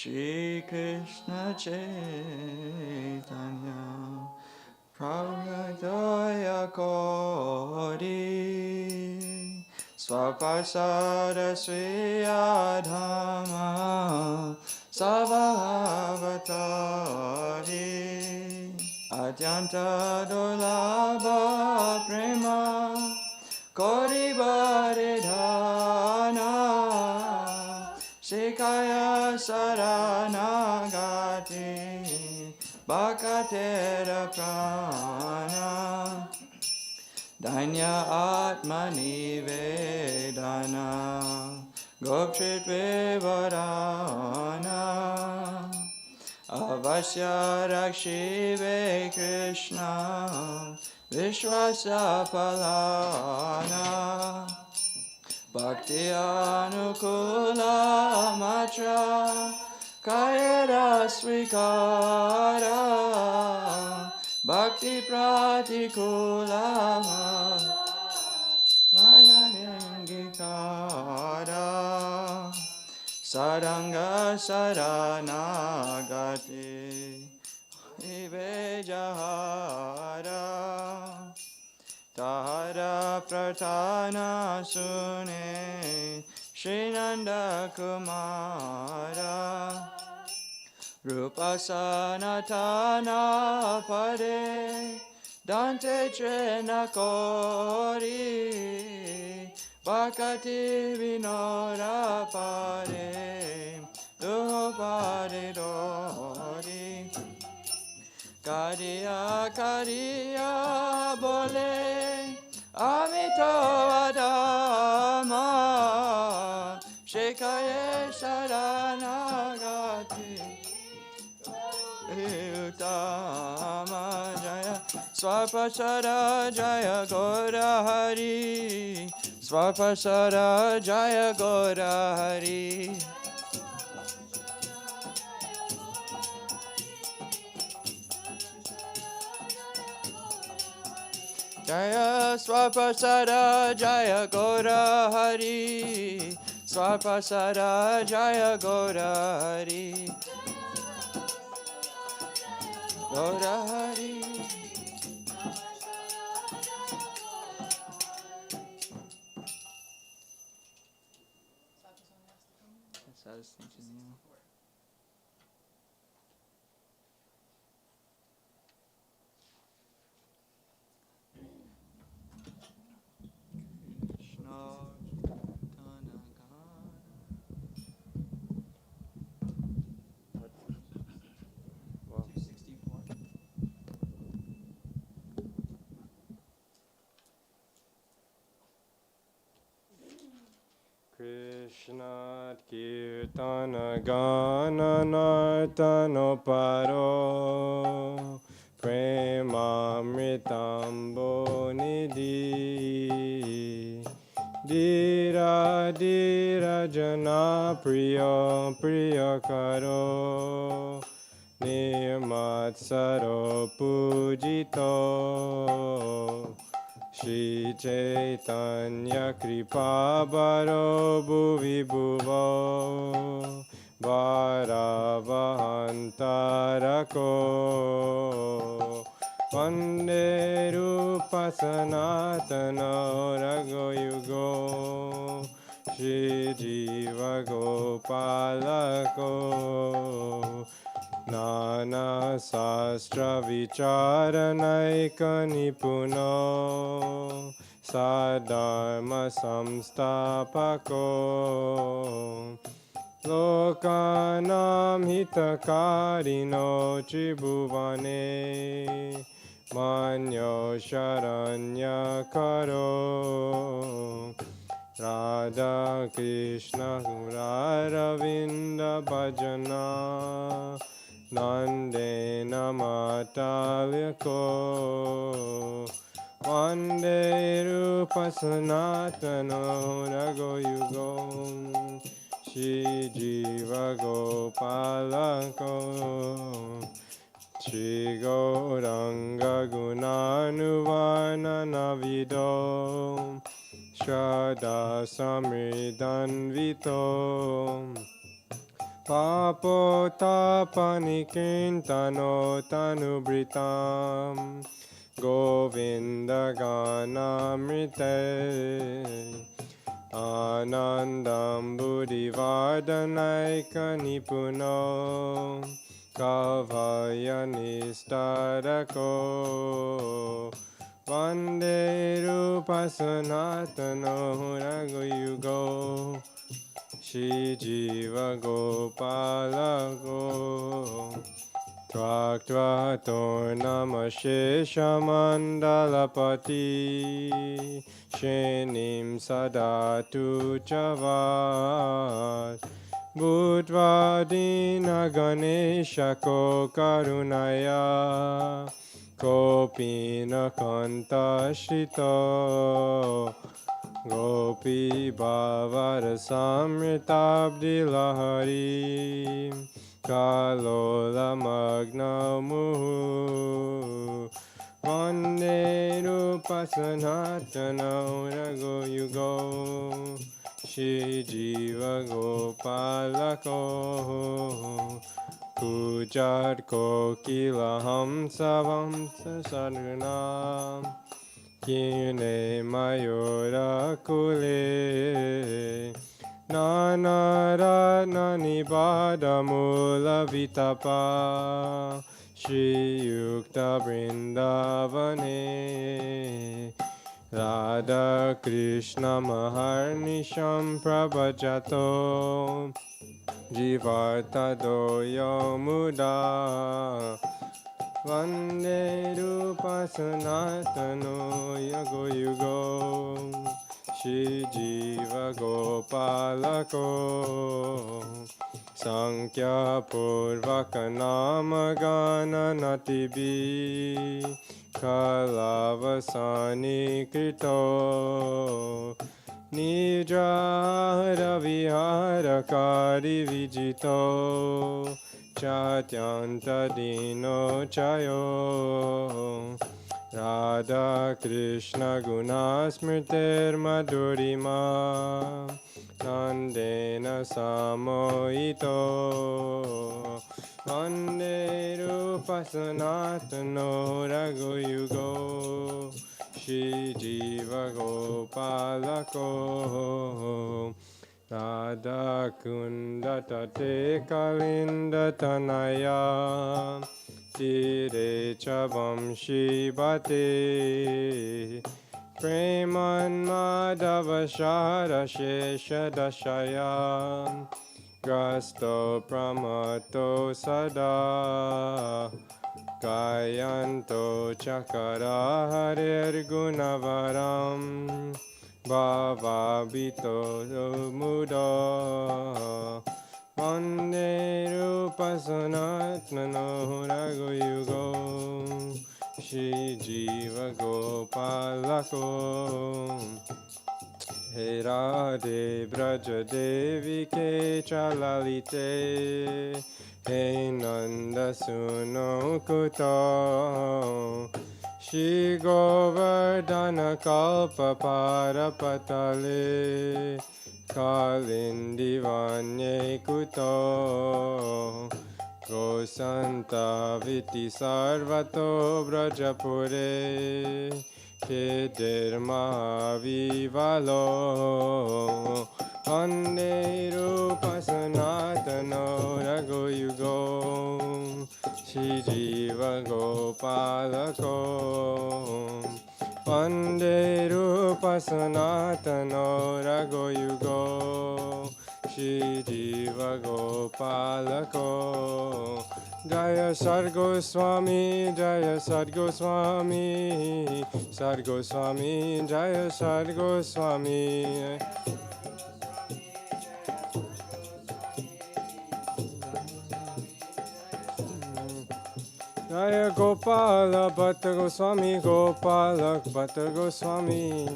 Shri Krishna Chaitanya Prabhupada Kori Swapasada Swiyadhama Savavavatari Adyanta Dolabha Prema Kori Varidhana Shikaya Saranagati Bhakatera Prana Danya Atmani Vedana Gopshit Vivarana Avasya Rakshive Krishna Vishwasya Palana Bhakti Anukula Matra Kayera Svikara Bhakti Pratikula Madhyangikara Saranga Saranagati Ivejahara Tahara Pratana Sune Srinanda Kumara Rupa Sanatana Pade Dante Trena Kori Bhakati Vinora Pade Duho Pade Dori Kariya Kariya Bole Amito Adama Shekaye Saranagati Utama Jaya Swapasara Jaya Gora Hari Swapasara Jaya Gora Hari Jaya Swapasara Jaya Gora Hari Swapasara Jaya Gora Hari Gora Hari That's what I was thinking, yeah. Krishna Kirtana Gana Nartano Paro Premamritambo Nidhi Dira Dira Jana Priya Priya Karo Nirmatsaro Pujito Shri Chaitanya Kripa Baro Bhuvi Bhuvo Varavahantarako Vande Rupa Sanatana Ragoyugo Shri Jiva Gopalako Nana Sastra Vicharanaika Nipuno Sadharma Samstapako Lokanam Hitakarino Tribhuvane Manyo Sharanya Karo Radha Krishna Muraravinda Bhajana Nandena Matalyako Vande Rupa Sanatano Ragoyugo Shri Jiva Gopalako Shri Gauranga Gunanuvana Navido Shraddha Samridanvito Papotapanikrintano tanubritam Govinda ganamrite Anandam buddhivardhanaika nipuno Kavaya nistarako Vande rupa sanatano raguyugo Shri Jiva Gopala Go Tvaktva Tornama Shesha Mandalapati Shenim Sadatu Chavat Bhutva Dina Ganesha Ko Karunaya Kopina Kanta Shito Gopi Bhavara Samritabdi Lahari Kalola Magna Muhu Vande Rupa Sanatana Rago Yugo Shri Jiva Gopalako Pujar Kokila Hamsa Vamsa Sadhunam Kine Mayura Kule Nana Ratna Nibada Mula Vitapa Shri Yukta Brindavane Radha Krishna Maharnisham Prabhajato Jivarta Doyo Muda Vande Rupa Sanatano Yago Yugo Shri Jiva Gopalako Sankhya Purvaka Namagana Natibi Kalavasani Krito Nijara Vihara Kari Vijito Chatyanta Dino Chayo Radha Krishna Gunasmriter Madhurima Nandena Samohito Vande Rupa Sanatano Raghuyugo Shri Jiva Gopalako Radha Kunda Tate Kalinda Tanaya Tire Chavam Shibate Preman Madhava Shara Shesha Dashayam Grasto Pramato Sada Gayanto Chakara Harir Gunavaram Bhavabhito Muda Vande Rupa Sanatano Raghuyugo Shri Jiva Gopalako He Radhe Braja Devi Ke Chalalite He Nanda Suno Kuto Shri Govardhana Kalpa Parapatale Kalindi Vanye Kuto Gosanta Viti Sarvato Brajapure Kedirma Vivalo Vande Rupa Sanatano Raghuyugo Shri Jiva Gopalako Vande Rupa Sanatano Raghuyugo Shri Jiva Gopalako Jaya Sargoswami Jaya Sargoswami Sargoswami Jaya Sargoswami Jaya Gopala Bhatta Goswami Gopala Bhatta Goswami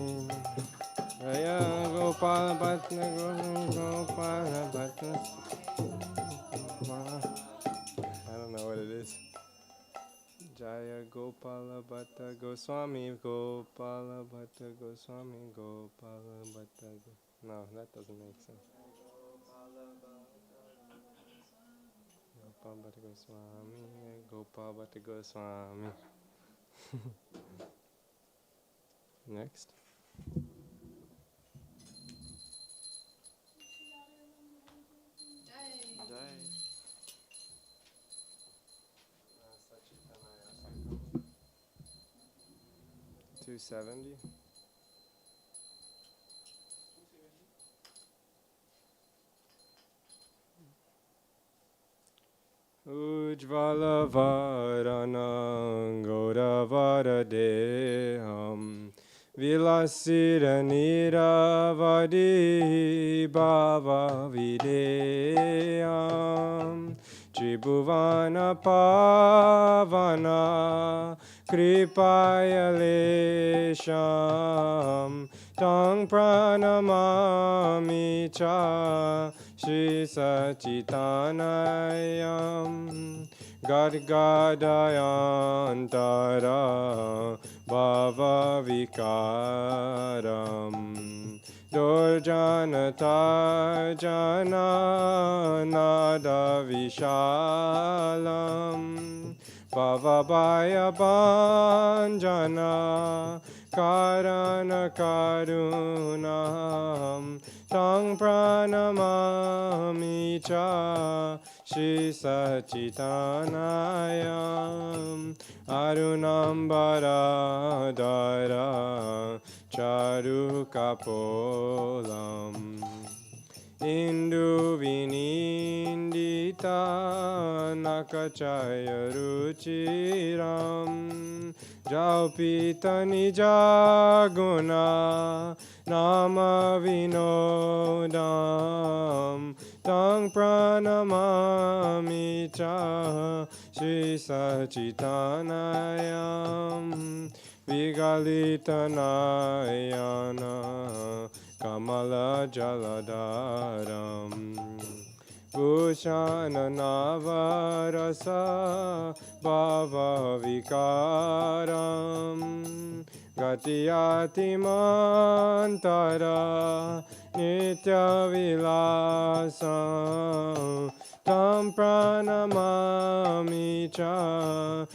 Jaya Gopala Bhatta Gopala Bhatta I don't know what it is. Jaya Gopala Bhatta Goswami Gopala Bhatta Goswami Gopala Bhatta No, that doesn't make sense. Bhatta Goswami, Gopal Bhatta Goswami. Next. Jai. 270. Ujvala varanang Gaudavara deham Vilasira niravadi bhava videyam Tribhuvana pavana kripaya lesham Tang pranamami cha Shri Sachitanayam Gadgadayantara Bhava Vikaram Durjanata Jana Nada Vishalam Bhavabhaya Banjana Karana Karunam Tang pranamami cha Shri Sachitanayam Arunambaradara Charu Kapolam Indu vinindita nakachaya ruchiram Jaupita nijaguna nama vinodam Tang pranamami cha Shri Sachitanayam Vigalita nayana Kamala Jaladaram Bhushana Navarasa Bhava Vikaram Gatiyati Mantara Nitya Vilasam Tam Pranamami Cha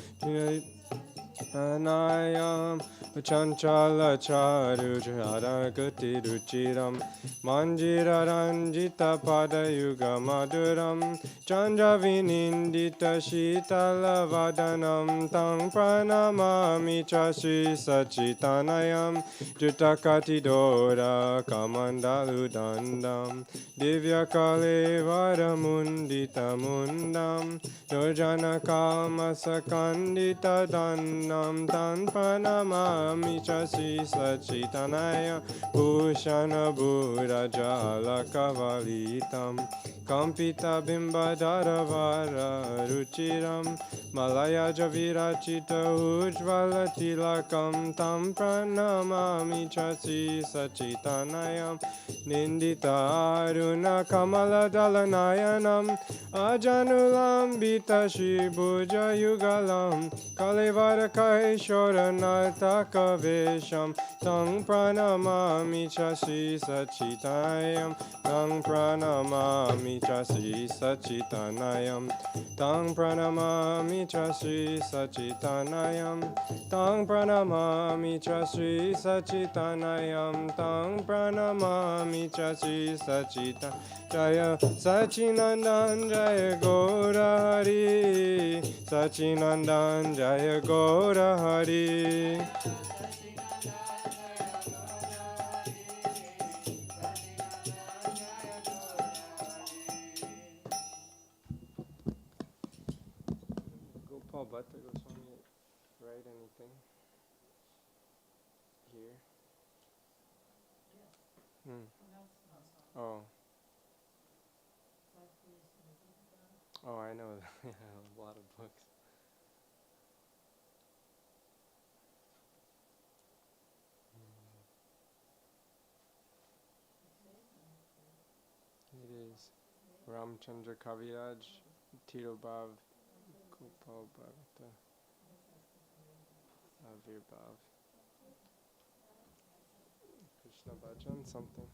Anayam Chanchala charu jara gati ruchiram Manjira ranjita pada yuga maduram Chandra vinindita shitala vadanam Tang pranamami chashi sachitanayam Jutakati dora kamandalu dandam Divya kale varamundita mundam Nurjana kama sakandita dandam Tan pranamami chasi sachitanaya Bhushana Bhurajala Kavalitam Kampita Bimbadara Vara Ruchiram Malaya Javirachita Ujvala Tilakam Tam pranamami chasi sachitanayam Nindita Aruna Kamala Dalanayanam Ajanulam Bita Shibuja Yugalam Kalevara Kaishora Nartaka Vesham Tang pranamami chasi sachitanayam Tang pranamami chasi sachitanayam Tang pranamami chasi sachitanayam Tang pranamami chasi sachitanayam Tang pranamami chasi sachitanayam Jaya Sachinandan Jaya Gaura Hari Sachinandan Jaya Gaura Hari Gopal Bhatta Goswami write anything here? Oh. Oh, I know. Yeah, a lot of books. It is Ramacandra Kaviraj, Tirobhav, Gopal Bhatta, Avirbhav, Krishna Bhajan, something.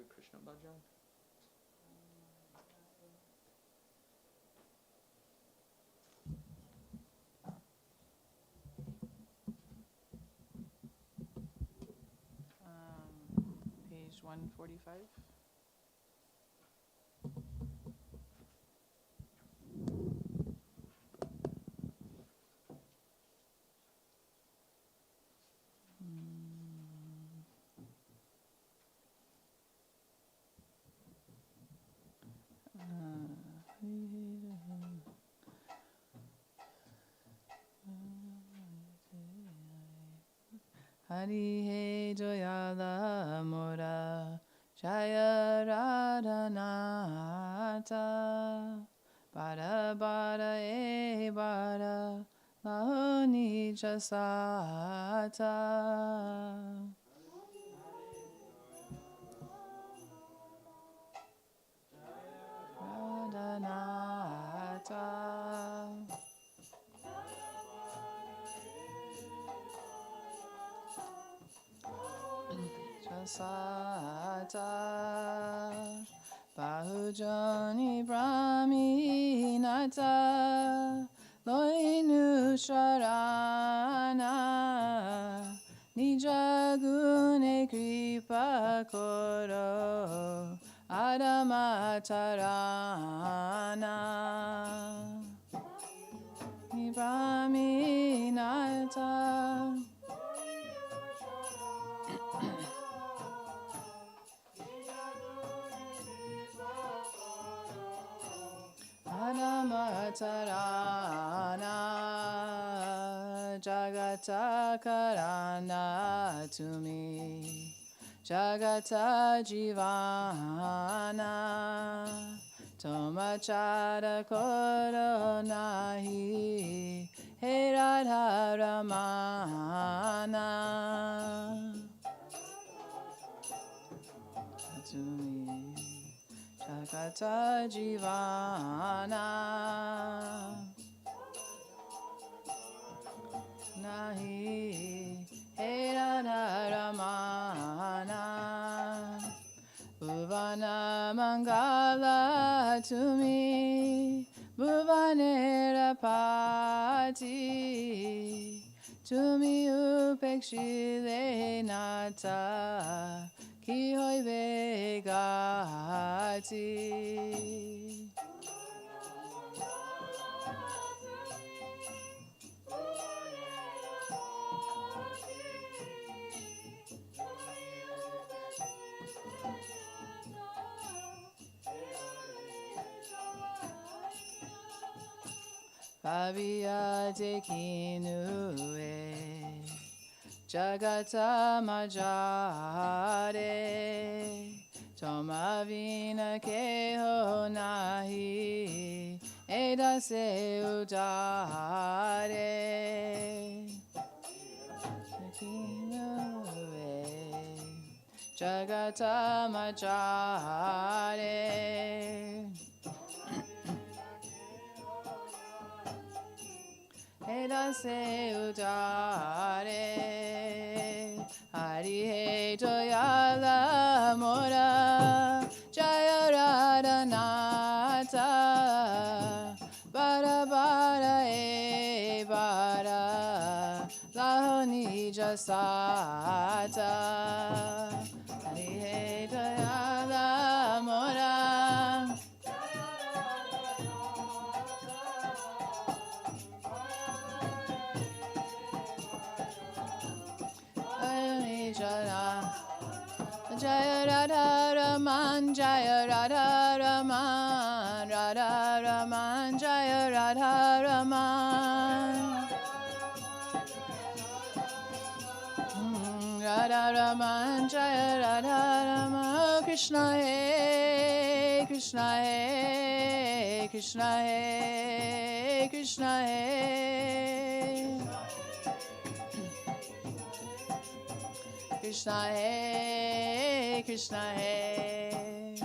Krishna Bhajan. Page 145. Hari He Joyala Mora Jaya Radhanata Bara Bara E Bara Lahoni Jasata Radhanata Jasata Bahujani Brahminata Loinu Sharana Nijagune Kripa Koro Adamatarana Brahminata Adamatarana Jagata Karana Tumi Jagata Jivana Tomachara Koronahi He Radha Ramana Tumi Jagata Jivana Nahi He Radha Ramana Bhuvana Mangala Tumi Bhuvanera Pati Tumi Upekshile Nata Kihoi Vegati Paviyate Kinue Jagata Majare Tomavina Keho Nahi Edase Udare Kinue Jagata Majare Edase Udare Hari He Joyala Mora Jaya Radhanata Bara Bara E Bara Lahoni Jasata Hari He Joyala Mora Jaya Radha Raman, Jaya Radha Raman, Radha Raman, Jaya Radha Raman. Radha Raman, Jaya Radha Raman, Krishna He, Krishna He, Krishna He, Krishna He. Krishna He, Krishna He.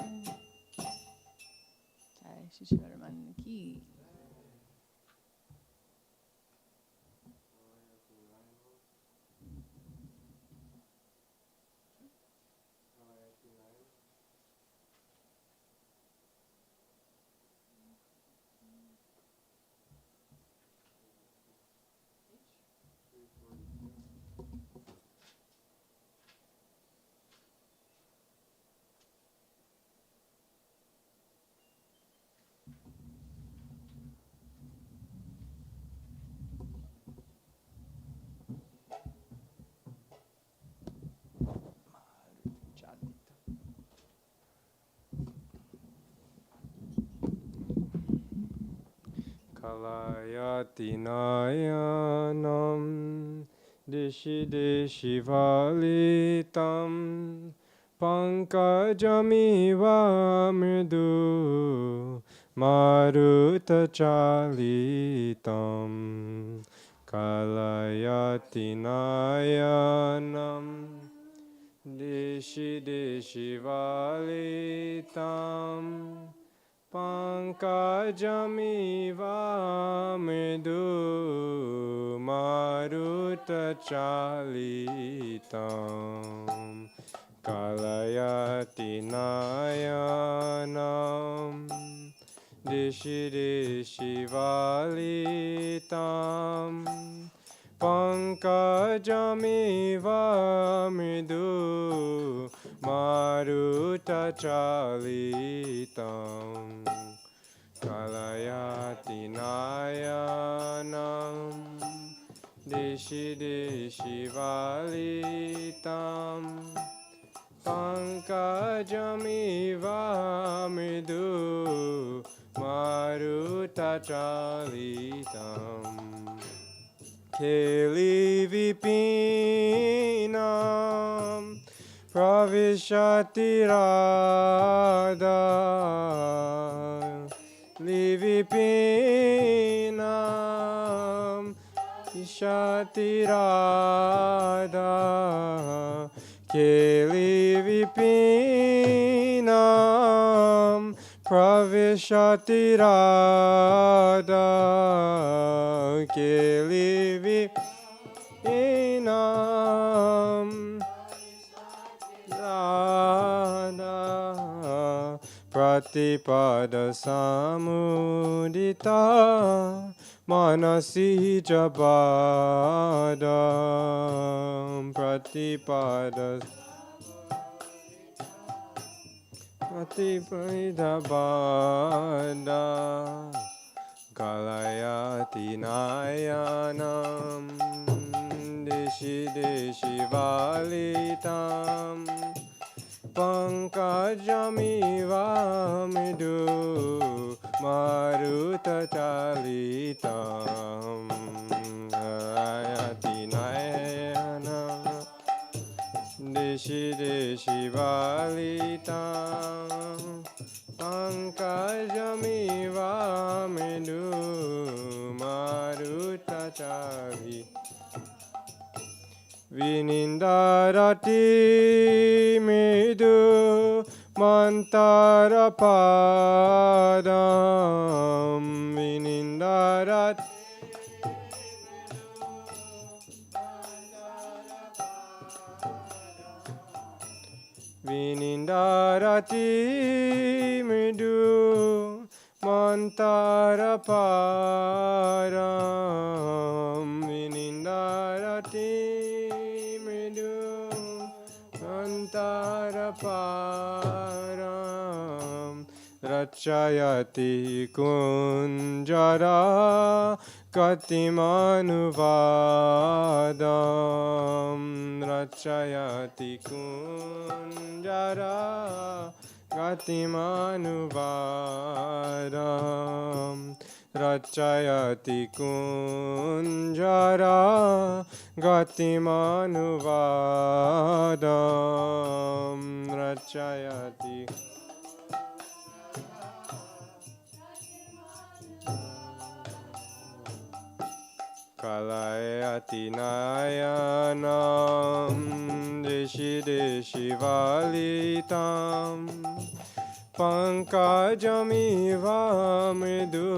Jai Shri Srila Raman ki. Kalayati nayanam dishi dishi valitam pankajamiva mridu maruta chalitam Kalayati nayanam dishi dishi valitam Pankajamiva mridu maruta chalitam Kalayati nayanam dishi dishi valitam Pankajamiva mridu maruta chalitam Kalayati nayanam dishi dishi valitam Pankajamiva mridu maruta chalitam Keli vipinam pravishati radha Livipinam ishati radha Keli vipinam pravishati radha Keli vipinam radha Pratipada samudita manasi jabada Pratipada bada Kalayati nayanam dishi dishi valitam Pankajamiva mridu maruta chalitam Kalayati nayanam dishi dishi valitam Pankajamiva mridu maruta chalitam Vinindarati mridu mantara padam Vinindarati Vinindarati mridu mantara padam Vinindarati Antaraparam Rachayati Kunjara Gatimanuvadam Rachayati Kunjara Gatimanuvadam Rachayati Kunjara Gatimanuvadam Rachayati Kalayati nayanam dishi dishi valitam Pankajamiva mridu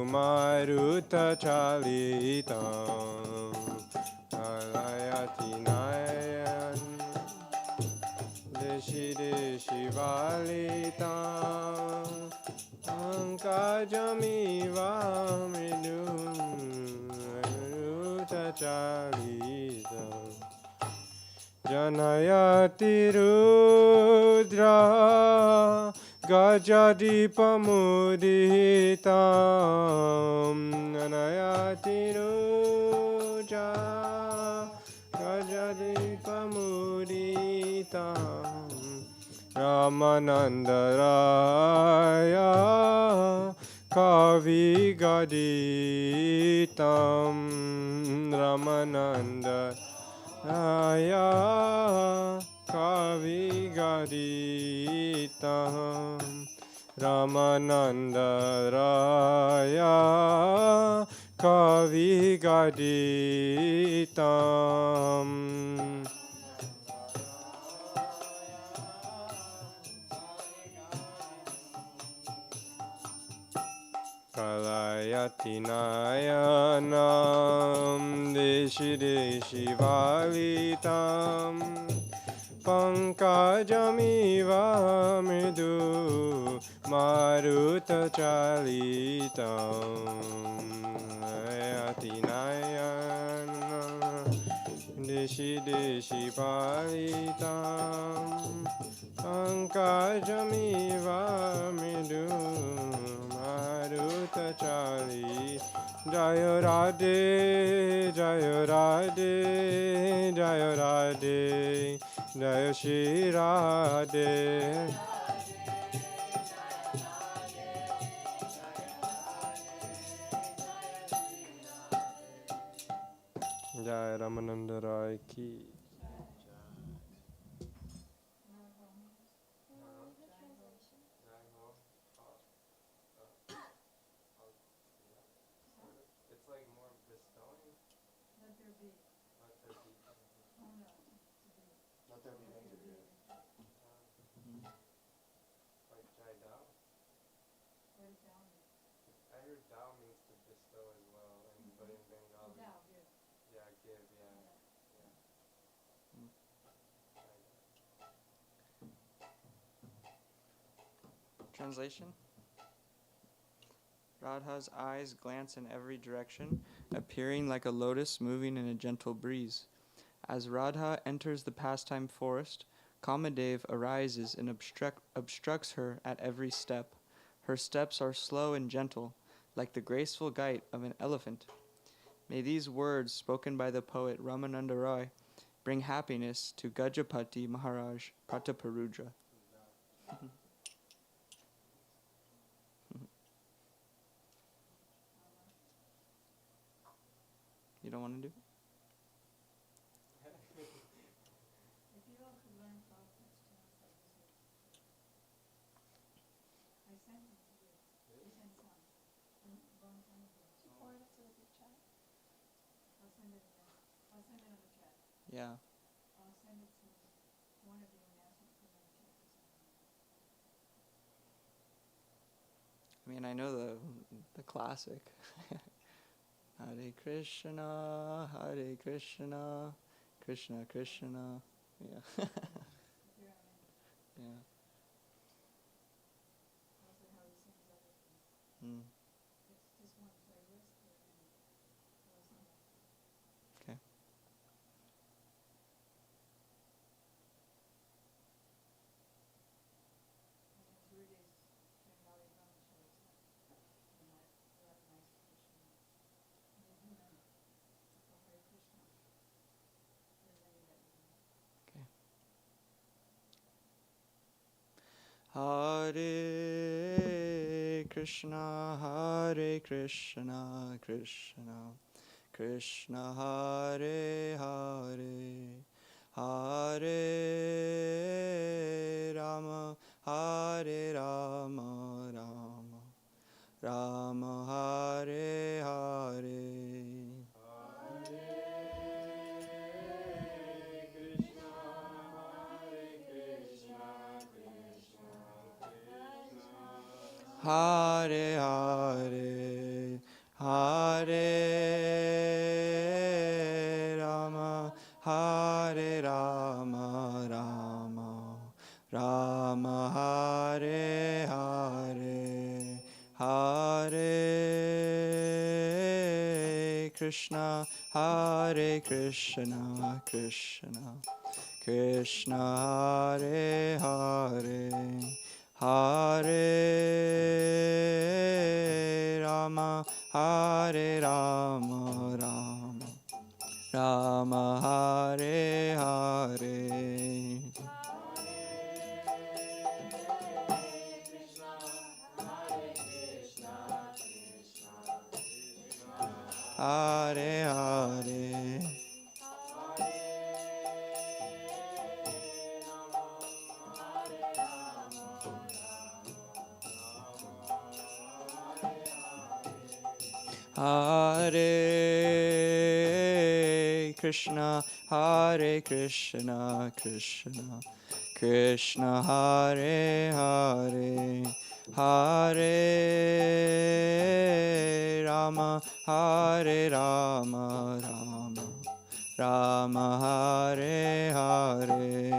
maruta chalitam Kalayati nayan dishi dishi valitam Pankajamiva mridu maruta chalitam Janayati Rudra Gajadipamuditam Janayati Rudra Gajadipamuditam Ramanandaraya Kavigaditam Ramananda Raya Kavigaditam Ramananda Raya Kavigaditam Kalayati nayanam deshi deshi valitam pankajamiva mridu maruta chalitam Kalayati nayanam deshi deshi valitam pankajamiva mridu Maruta Chali Jaya Radhe Jaya Radhe Jaya Radhe Jaya Shri Radhe Jaya Ramananda Rai Ki Translation. Radha's eyes glance in every direction, appearing like a lotus moving in a gentle breeze. As Radha enters the pastime forest, Kamadev arises and obstructs her at every step. Her steps are slow and gentle, like the graceful gait of an elephant. May these words spoken by the poet Ramananda Roy bring happiness to Gajapati Maharaj Prataparudra. You don't want to do it? If you all could learn 12 chants like this, I sent them to you. I sent some. A long time ago. Forward it to the group chat. I'll send it again. I'll send it on the chat. Yeah. I'll send it to one of you and ask you to put it on the chat. I mean, I know the classic. Hare Krishna, Hare Krishna, Krishna Krishna. Yeah. Yeah. Also how he sings other things. Mm. It's just one playlist. I'll send it. Okay. And then Gurudev Bengali Brahma shows that. And that nice tradition. And then you learn it. So Hare Krishna. There's any that you know. Okay. Hare Krishna, Hare Krishna, Krishna Krishna, Hare Hare, Hare Rama, Hare Rama, Rama Rama, Hare Hare. Hare Hare, Hare Rama, Hare Rama, Rama Rama, Hare Hare, Hare Krishna, Hare Krishna, Krishna Krishna, Hare Hare, Hare Rama, Hare Rama, Rama Rama, Hare Hare. Hare Hare. Hare Krishna, Hare Krishna, Krishna Krishna, Hare Hare, Hare Rama, Hare Rama, Rama Rama, Hare Hare.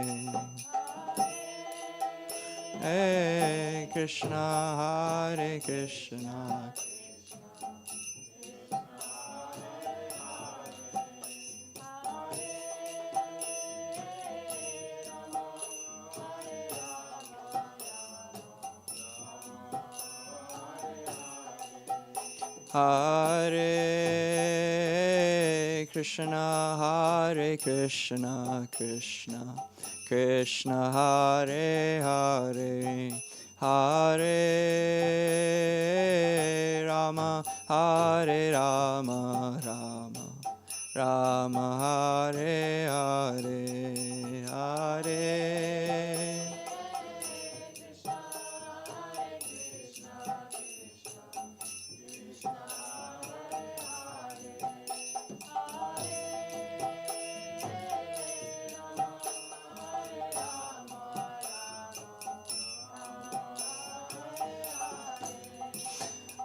Hare Krishna, Hare Krishna. Hare Krishna, Hare Krishna, Krishna Krishna, Hare Hare, Hare Rama, Hare Rama, Rama Rama, Hare Hare, Hare.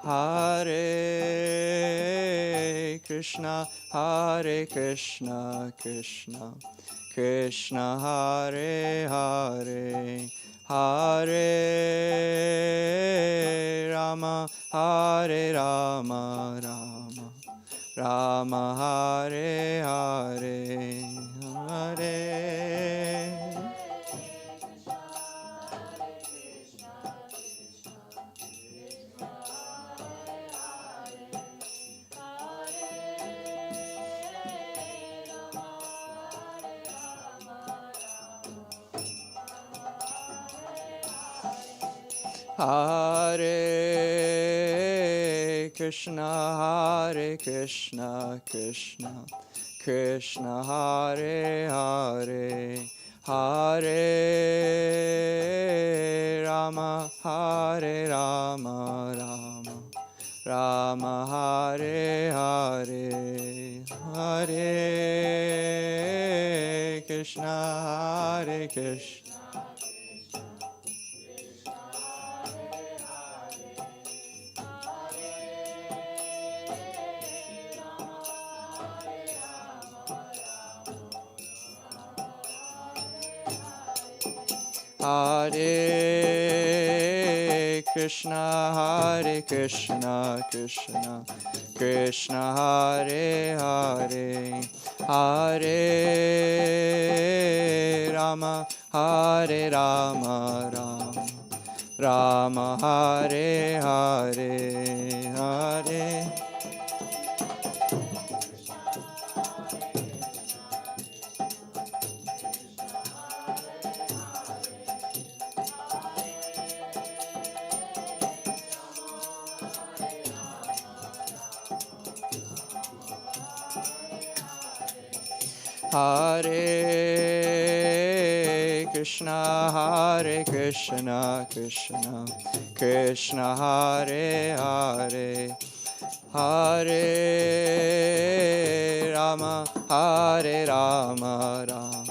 Hare Krishna, Hare Krishna, Krishna Krishna, Hare Hare, Hare Rama, Hare Rama, Rama Rama, Hare Hare, Hare. Hare Krishna, Hare Krishna, Krishna Krishna, Hare Hare, Hare Rama, Hare Rama, Rama Rama, Hare Hare, Hare Krishna, Hare Krishna. Hare Krishna, Hare Krishna, Krishna Krishna, Hare Hare, Hare Rama, Hare Rama, Rama Rama, Hare Hare, Hare. Hare Krishna, Hare Krishna, Krishna Krishna, Hare Hare, Hare Rama, Hare Rama, Rama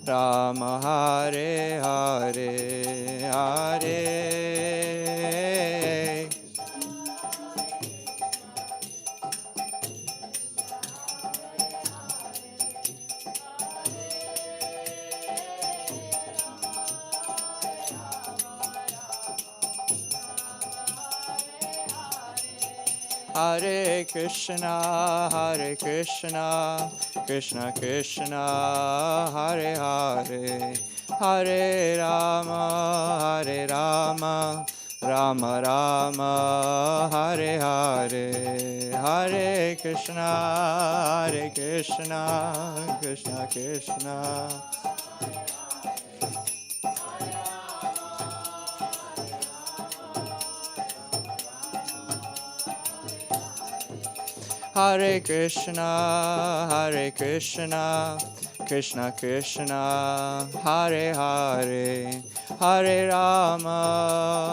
Rama, Hare Hare, Hare. Hare Krishna, Hare Krishna, Krishna Krishna, Hare Hare, Hare Rama, Hare Rama, Rama Rama, Hare Hare, Hare Krishna, Hare Krishna, Krishna Krishna. Hare Krishna, Krishna Krishna, Hare Hare, Hare Rama,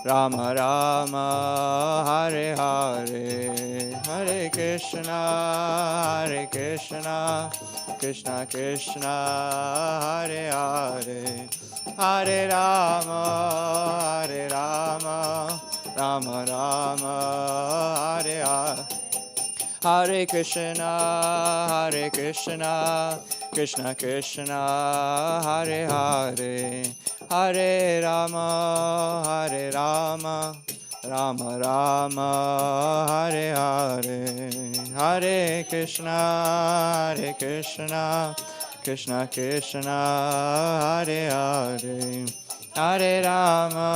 Rama Rama, Hare Hare, Hare Krishna, Krishna Krishna, Hare Hare, Hare Rama, Rama Rama, Hare Hare. Hare Krishna, Krishna Krishna, Hare Hare, Hare Rama, Rama Rama, Hare Hare, Hare Krishna, Krishna Krishna, Hare Hare, Hare Rama,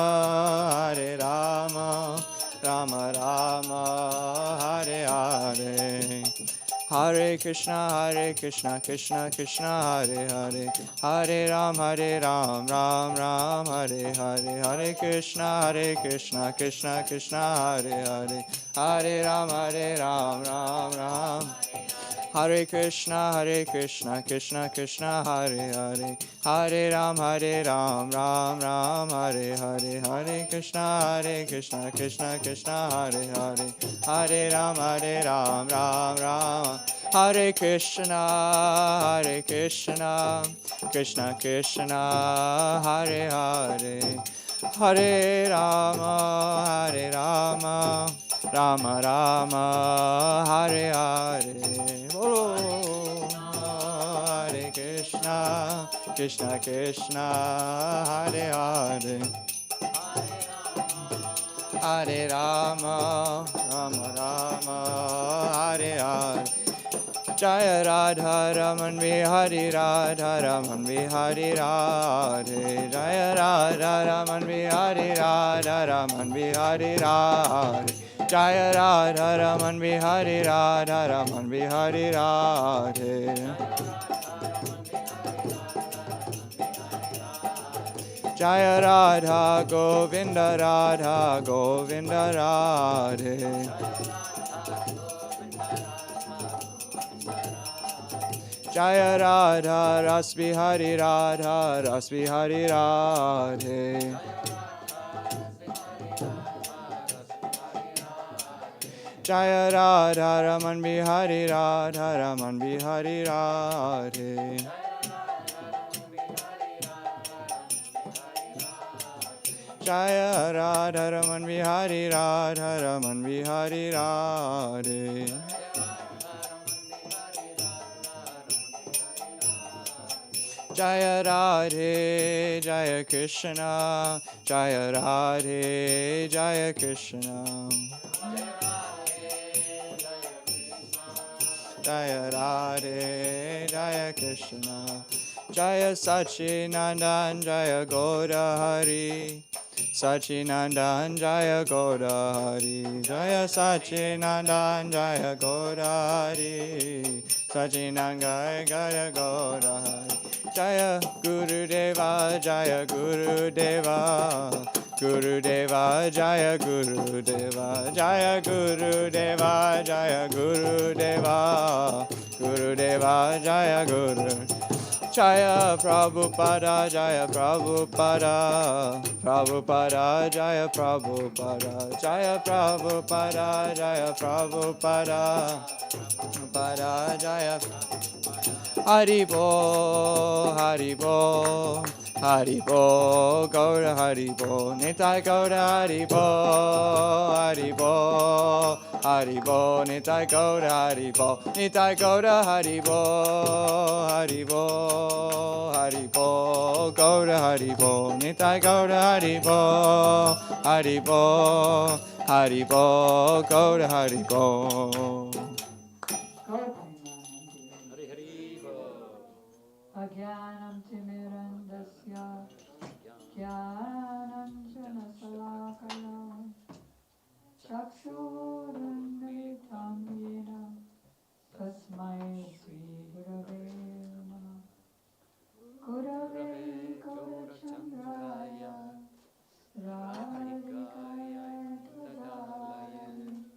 Rama Rama, Hare Hare, Hare Krishna, Krishna Krishna, Hare Hare, Hare Ram, Ram Ram, Hare Hare, Hare Krishna, Krishna Krishna, Hare Hare, Hare Ram, Ram Ram. Hare Krishna, Krishna Krishna, Hare Hare, Hare Ram, Ram Ram, Hare Hare, Hare Krishna, Krishna Krishna, Hare Hare, Hare Ram, Ram Ram, Hare Krishna, Krishna Krishna, Hare Hare, Hare Rama, Rama Rama, Hare Hare, Bolo, Hare Krishna, Krishna Krishna, Hare Hare, Hare Rama, Rama Rama, Hare Hare. Jaya Radha Raman Vihari Radha Raman Vihari Radhe, Jaya Radha Raman Vihari Radha Raman Vihari Radhe, Jaya Radha Raman Vihari Radha Raman Vihari Radhe, Jaya Radha Govinda Radha Govinda Radhe, Jaya Radha Rasbihari Radha Rasbihari Radhe, Jaya Radha Raman Bihari Radha Raman Bihari Radhe, Jaya Radha Raman Bihari Radha Raman Bihari Radhe, Jaya Radhe, Jaya Krishna, Jaya Radhe, Jaya Krishna, Jaya Radhe, Jaya Krishna, Jaya Sachinandan, Jaya Gaura Hari, Sachinandan, Jaya Gaura Hari, Jaya Sachinandan, Jaya Gaura Hari, Sachinandan, Jaya Gaura Hari, Jaya Guru Deva, Jaya Guru Deva, Guru Deva, Jaya Guru Deva, Jaya Guru Deva, Jaya Guru Deva, Guru Deva, Jaya Guru, Jaya Prabhupada, Jaya Prabhupada, Prabhupada, Jaya Prabhupada, Jaya Prabhupada, Jaya Prabhupada, Prabhupada, Jaya Haribo, Haribo, Haribo, Gaura Haribo, Nitai Gaura Haribo, Haribo, Haribo, Nitai Gaura Haribo, Nitai Gaura Haribo, Haribo, Haribo, Gaura Haribo, Nitai Gaura Haribo, Haribo, Haribo, Gaura Haribo. Ajnanam timirandasya Jnananjana salakaya Chakshurunmilitam yena Tasmai Sri Gurave Namah Gurave Gaurachandraya Radhikaya Tadayani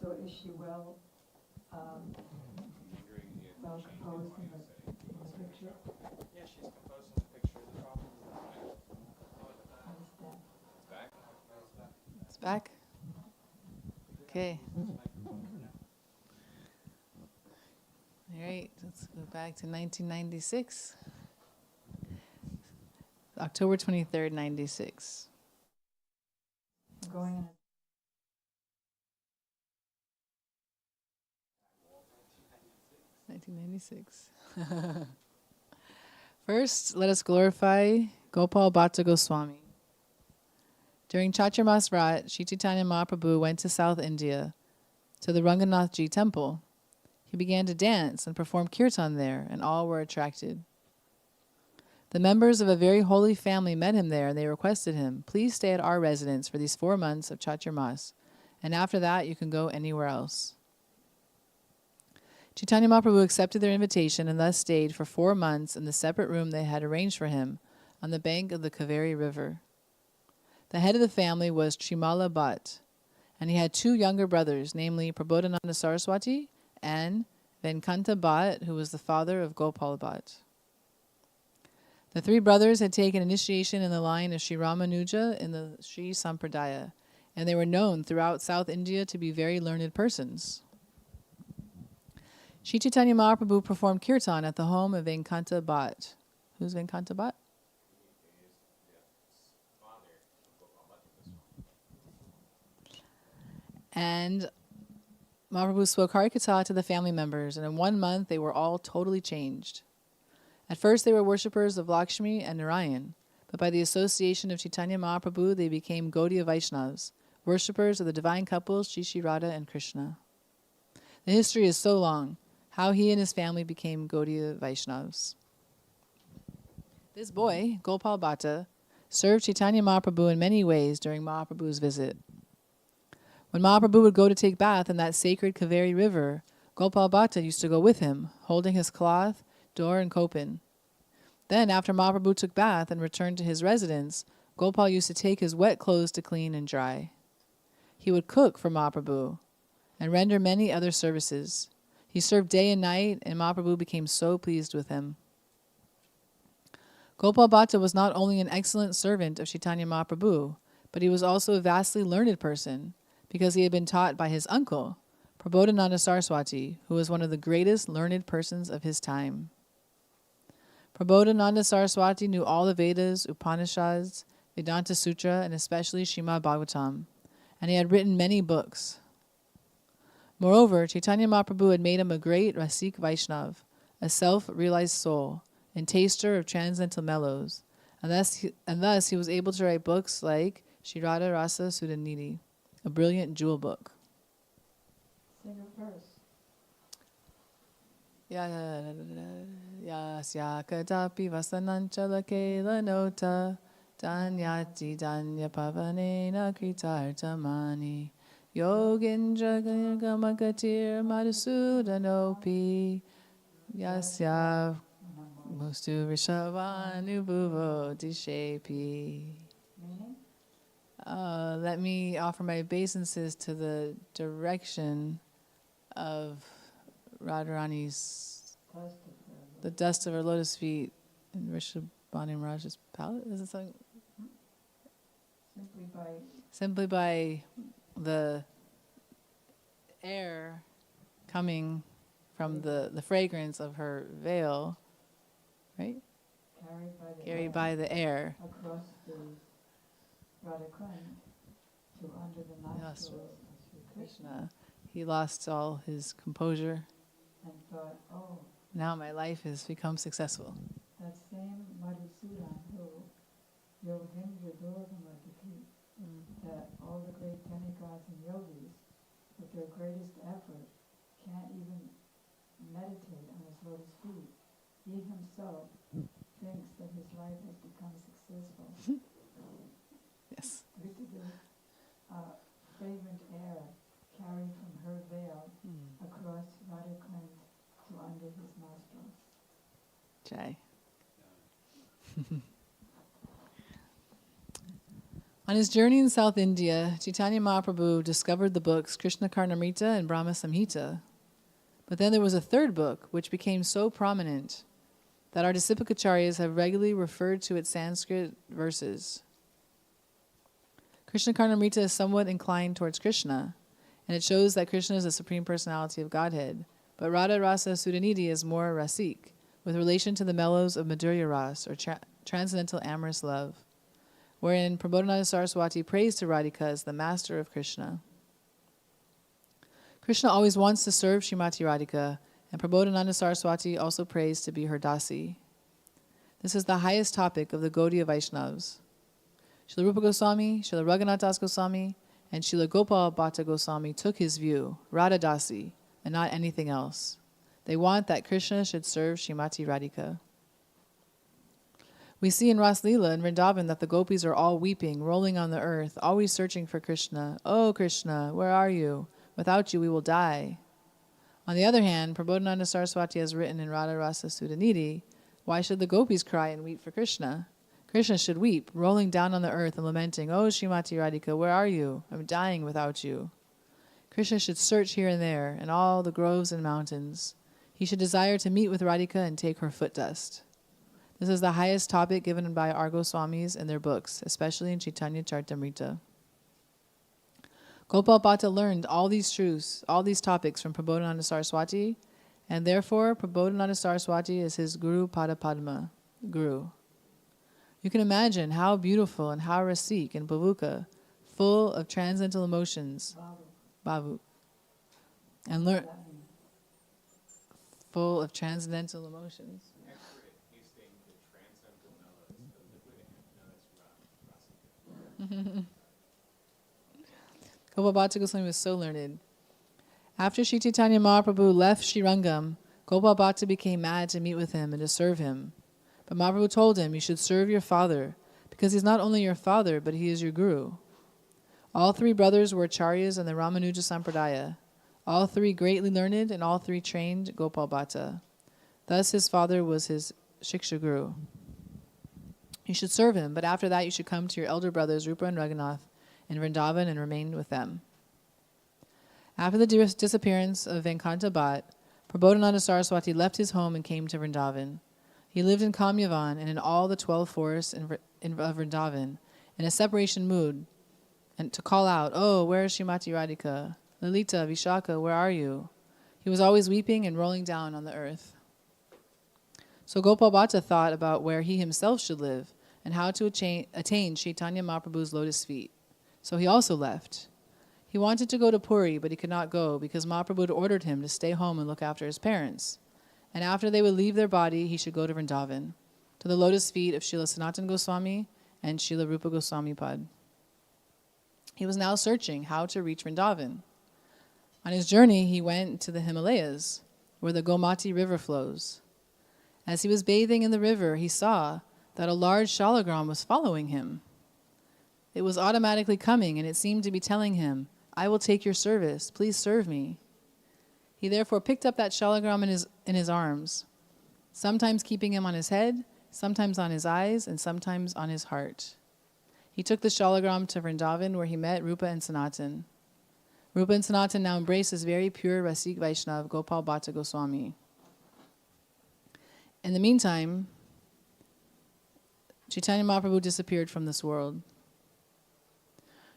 So is she well composed in the picture? Yeah, she's composed in the picture. The problem is that Understand. It's back. Okay. All right, let's go back to 1996. October 23rd, 96. Going in 1996. First, let us glorify Gopal Bhatta Goswami. During Chaturmas Rat, Shri Chaitanya Mahaprabhu went to South India, to the Ranganathji temple. He began to dance and perform kirtan there, and all were attracted. The members of a very holy family met him there, and they requested him, please stay at our residence for these 4 months of Chaturmas, and after that you can go anywhere else. Chaitanya Mahaprabhu accepted their invitation and thus stayed for 4 months in the separate room they had arranged for him on the bank of the Kaveri River. The head of the family was Trimala Bhatt, and he had 2 younger brothers, namely Prabodhananda Saraswati and Venkanta Bhatt, who was the father of Gopal Bhatt. The 3 brothers had taken initiation in the line of Sri Ramanuja in the Sri Sampradaya, and they were known throughout South India to be very learned persons. Shri Chaitanya Mahaprabhu performed kirtan at the home of Venkanta Bhatt. Who's Venkanta Bhatt? And Mahaprabhu spoke Harikatha to the family members, and in 1 month they were all totally changed. At first they were worshippers of Lakshmi and Narayan, but by the association of Chaitanya Mahaprabhu they became Gaudiya Vaishnavas, worshippers of the divine couples Shri Shri Radha and Krishna. The history is so long, how he and his family became Gaudiya Vaishnavas. This boy, Gopal Bhatta, served Chaitanya Mahaprabhu in many ways during Mahaprabhu's visit. When Mahaprabhu would go to take bath in that sacred Kaveri river, Gopal Bhatta used to go with him, holding his cloth, door, and kopin. Then, after Mahaprabhu took bath and returned to his residence, Gopal used to take his wet clothes to clean and dry. He would cook for Mahaprabhu and render many other services. He served day and night, and Mahaprabhu became so pleased with him. Gopal Bhatta was not only an excellent servant of Chaitanya Mahaprabhu, but he was also a vastly learned person, because he had been taught by his uncle, Prabodhananda Saraswati, who was one of the greatest learned persons of his time. Prabodhananda Saraswati knew all the Vedas, Upanishads, Vedanta Sutra, and especially Srimad Bhagavatam, and he had written many books. Moreover, Chaitanya Mahaprabhu had made him a great Rasik Vaishnav, a self-realized soul, and taster of transcendental mellows, and thus he was able to write books like Shri Radha Rasa Sudhanidhi, a brilliant jewel book. sing a verse. Yasya kadapi vasanancha lakela nota danyati danya pavanena kritartamani yogindra gamagatir madhusudanopi yasya mustu rishavanubhuvo dishepi. Meaning? Let me offer my obeisances to the direction of Radharani's, the dust of her lotus feet in Rishabhani Maharaj's palette. Is it something? Simply by the air coming from the fragrance of her veil, right? Carried by the air. Across the Radhakrand to under the nostrils of Sri Krishna. He lost all his composure. And thought, oh, Now my life has become successful. that same Madhusudan who Yogendra Durgamadiki, that all the great demigods and yogis, with their greatest effort, can't even meditate on his lotus feet. He himself thinks that his life has become successful. Yes. Due to the fragrant air carried from her veil across Radhakrand to under his nostrils. Jai. On his journey in South India, Chaitanya Mahaprabhu discovered the books Krishna Karnamrita and Brahma Samhita. But then there was a third book which became so prominent that our Discipulacharyas have regularly referred to its Sanskrit verses. Krishna Karnamrita is somewhat inclined towards Krishna, and it shows that Krishna is the Supreme Personality of Godhead, but Radha Rasa Sudhanidhi is more rasik, with relation to the mellows of Madhurya Ras, or transcendental amorous love, wherein Prabodhananda Saraswati prays to Radhika as the master of Krishna. Krishna always wants to serve Srimati Radhika, and Prabodhananda Saraswati also prays to be her dasi. This is the highest topic of the Gaudiya Vaishnavas. Srila Rupa Goswami, Srila Raghunath Das Goswami, and Srila Gopal Bhatta Goswami took his view, Radha Dasi, and not anything else. They want that Krishna should serve Srimati Radhika. We see in Ras Leela in Vrindavan that the gopis are all weeping, rolling on the earth, always searching for Krishna. Oh Krishna, where are you? Without you we will die. On the other hand, Prabodhananda Saraswati has written in Radha Rasa Sudhanidhi, why should the gopis cry and weep for Krishna? Krishna should weep, rolling down on the earth and lamenting, oh Srimati Radhika, where are you? I'm dying without you. Krishna should search here and there, in all the groves and mountains. He should desire to meet with Radhika and take her foot dust. This is the highest topic given by our Goswamis in their books, especially in Chaitanya Charitamrita. Gopal Bhatta learned all these truths, all these topics from Prabodhananda Saraswati, and therefore Prabodhananda Saraswati is his Guru Pada Padma, Guru. You can imagine how beautiful and how rasik and bhavuka, full of transcendental emotions, bhavu, and learn full of transcendental emotions. Gopal Bhatta Goswami was so learned. After Sri Chaitanya Mahaprabhu left Srirangam, Gopal Bhatta became mad to meet with him and to serve him. But Mahaprabhu told him, you should serve your father, because he's not only your father, but he is your guru. All three brothers were acharyas in the Ramanuja Sampradaya. All three greatly learned, and all three trained Gopal Bhatta. Thus his father was his Shiksha Guru. You should serve him, but after that you should come to your elder brothers, Rupa and Raghunath, in Vrindavan and remain with them. After the disappearance of Venkanta Bhatt, Prabodhananda Saraswati left his home and came to Vrindavan. He lived in Kamyavan and in all the 12 forests of Vrindavan, in a separation mood, and to call out, oh, where is Srimati Radhika? Lalita, Vishaka, where are you? He was always weeping and rolling down on the earth. So Gopal Bhatta thought about where he himself should live and how to attain Chaitanya Mahaprabhu's lotus feet. So he also left. He wanted to go to Puri, but he could not go because Mahaprabhu had ordered him to stay home and look after his parents. And after they would leave their body, he should go to Vrindavan, to the lotus feet of Srila Sanatana Goswami and Srila Rupa Goswami Pad. He was now searching how to reach Vrindavan. On his journey, he went to the Himalayas, where the Gomati River flows. As he was bathing in the river, he saw that a large shalagram was following him. It was automatically coming, and it seemed to be telling him, I will take your service, please serve me. He therefore picked up that shalagram in his arms, sometimes keeping him on his head, sometimes on his eyes, and sometimes on his heart. He took the shalagram to Vrindavan, where he met Rupa and Sanatan. Rupa and Sanatan now embrace this very pure Rasik Vaishnav, Gopal Bhatta Goswami. In the meantime, Chaitanya Mahaprabhu disappeared from this world.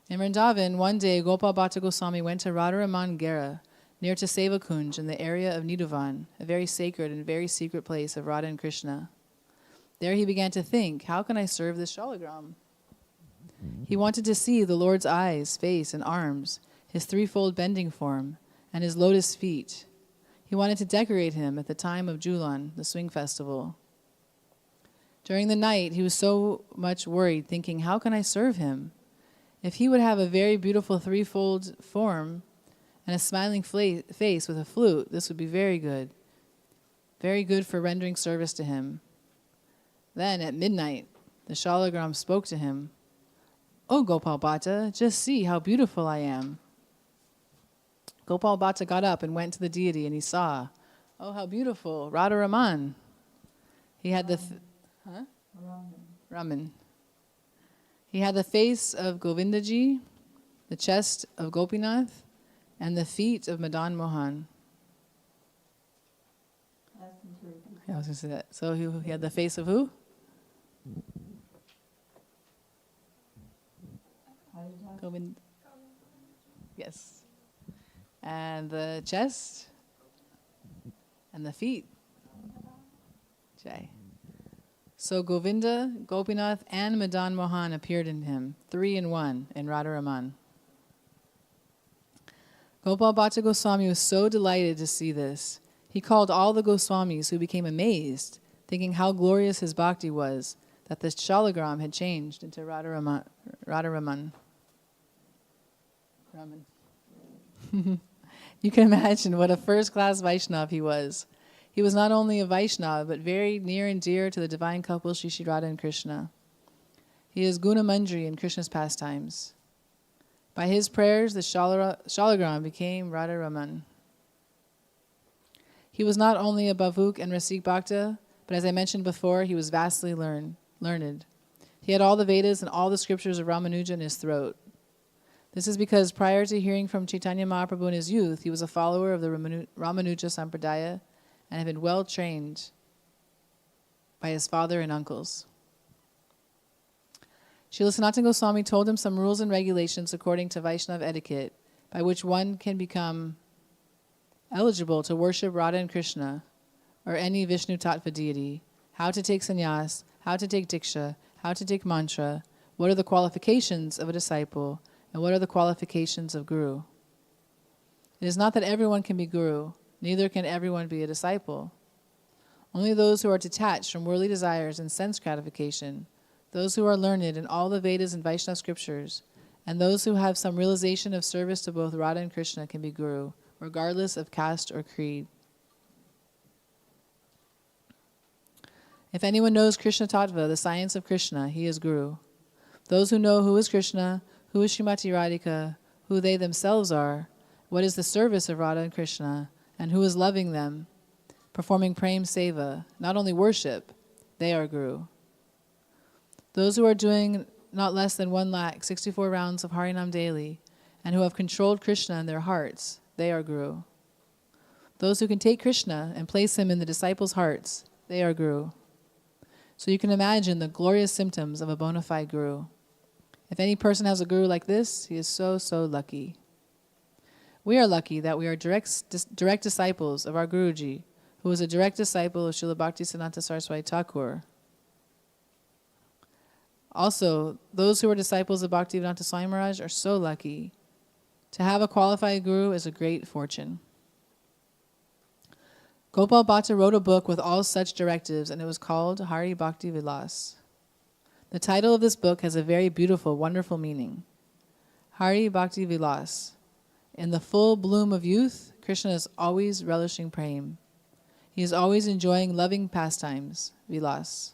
In Vrindavan, one day Gopal Bhatta Goswami went to Radharaman Gera, near to Sevakunj in the area of Nidhuvan, a very sacred and very secret place of Radha and Krishna. There he began to think, how can I serve this shalagram? He wanted to see the Lord's eyes, face, and arms, his threefold bending form, and his lotus feet. He wanted to decorate him at the time of Julan, the swing festival. During the night, he was so much worried, thinking, how can I serve him? If he would have a very beautiful threefold form and a smiling face with a flute, this would be very good for rendering service to him. Then at midnight, the shalagram spoke to him. Oh, Gopal Bhatta, just see how beautiful I am. Gopal Bhatta got up and went to the deity, and he saw, oh, how beautiful, Radharaman. He had the... Raman. He had the face of Govindaji, the chest of Gopinath, and the feet of Madan Mohan. Ask him to repeat. Yeah, I was going to say that. So he had the face of who? How do you talk? Govind. Yes. And the chest. And the feet. Jai. So Govinda, Gopinath, and Madan Mohan appeared in him, 3 in 1, in Radharaman. Gopal Bhatta Goswami was so delighted to see this. He called all the Goswamis, who became amazed, thinking how glorious his bhakti was, that the shalagram had changed into Radharaman. You can imagine what a first-class Vaishnav he was. He was not only a Vaishnav, but very near and dear to the divine couple Shri Shri Radha and Krishna. He is Guna Mandri in Krishna's pastimes. By his prayers, the shalagram became Radharaman. He was not only a Bhavuk and Rasik Bhakta, but as I mentioned before, he was vastly learned. He had all the Vedas and all the scriptures of Ramanuja in his throat. This is because prior to hearing from Chaitanya Mahaprabhu in his youth, he was a follower of the Ramanuja Sampradaya and had been well trained by his father and uncles. Srila Sanatana Goswami told him some rules and regulations according to Vaishnava etiquette, by which one can become eligible to worship Radha and Krishna, or any Vishnu Tattva deity, how to take sannyas, how to take diksha, how to take mantra, what are the qualifications of a disciple, and what are the qualifications of guru. It is not that everyone can be guru, neither can everyone be a disciple. Only those who are detached from worldly desires and sense gratification, those who are learned in all the Vedas and Vaishnava scriptures, and those who have some realization of service to both Radha and Krishna can be guru, regardless of caste or creed. If anyone knows Krishna Tattva, the science of Krishna, he is guru. Those who know who is Krishna, who is Srimati Radhika, who they themselves are, what is the service of Radha and Krishna, and who is loving them, performing prem seva, not only worship, they are guru. Those who are doing not less than 1,64,000 rounds of Harinam daily, and who have controlled Krishna in their hearts, they are guru. Those who can take Krishna and place him in the disciples' hearts, they are guru. So you can imagine the glorious symptoms of a bona fide guru. If any person has a guru like this, he is so, so lucky. We are lucky that we are direct disciples of our Guruji, who is a direct disciple of Srila Bhaktisiddhanta Saraswati Thakur. Also, those who are disciples of Bhaktivedanta Swami Maharaj are so lucky. To have a qualified guru is a great fortune. Gopal Bhatta wrote a book with all such directives, and it was called Hari Bhakti Vilas. The title of this book has a very beautiful, wonderful meaning. Hari Bhakti Vilas. In the full bloom of youth, Krishna is always relishing prem. He is always enjoying loving pastimes, Vilas.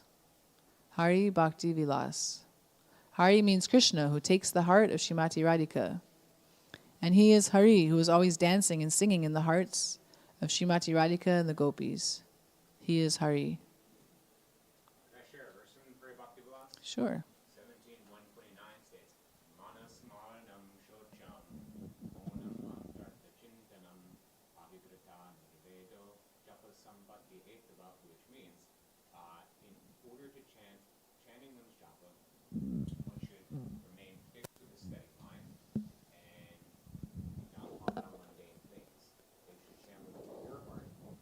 Hari Bhakti Vilas. Hari means Krishna, who takes the heart of Srimati Radhika. And he is Hari, who is always dancing and singing in the hearts of Srimati Radhika and the gopis. He is Hari. Can I share a verse from Hari Bhakti Vilas? Sure. 17:129 states, Manasmaranam shocham onam antartachintanam avibrata nirvedo japa sambhati hetava, which means in order to chanting one's japa, one should remain fixed with a steady mind and not ponder on mundane things. They should chant with a pure heart, and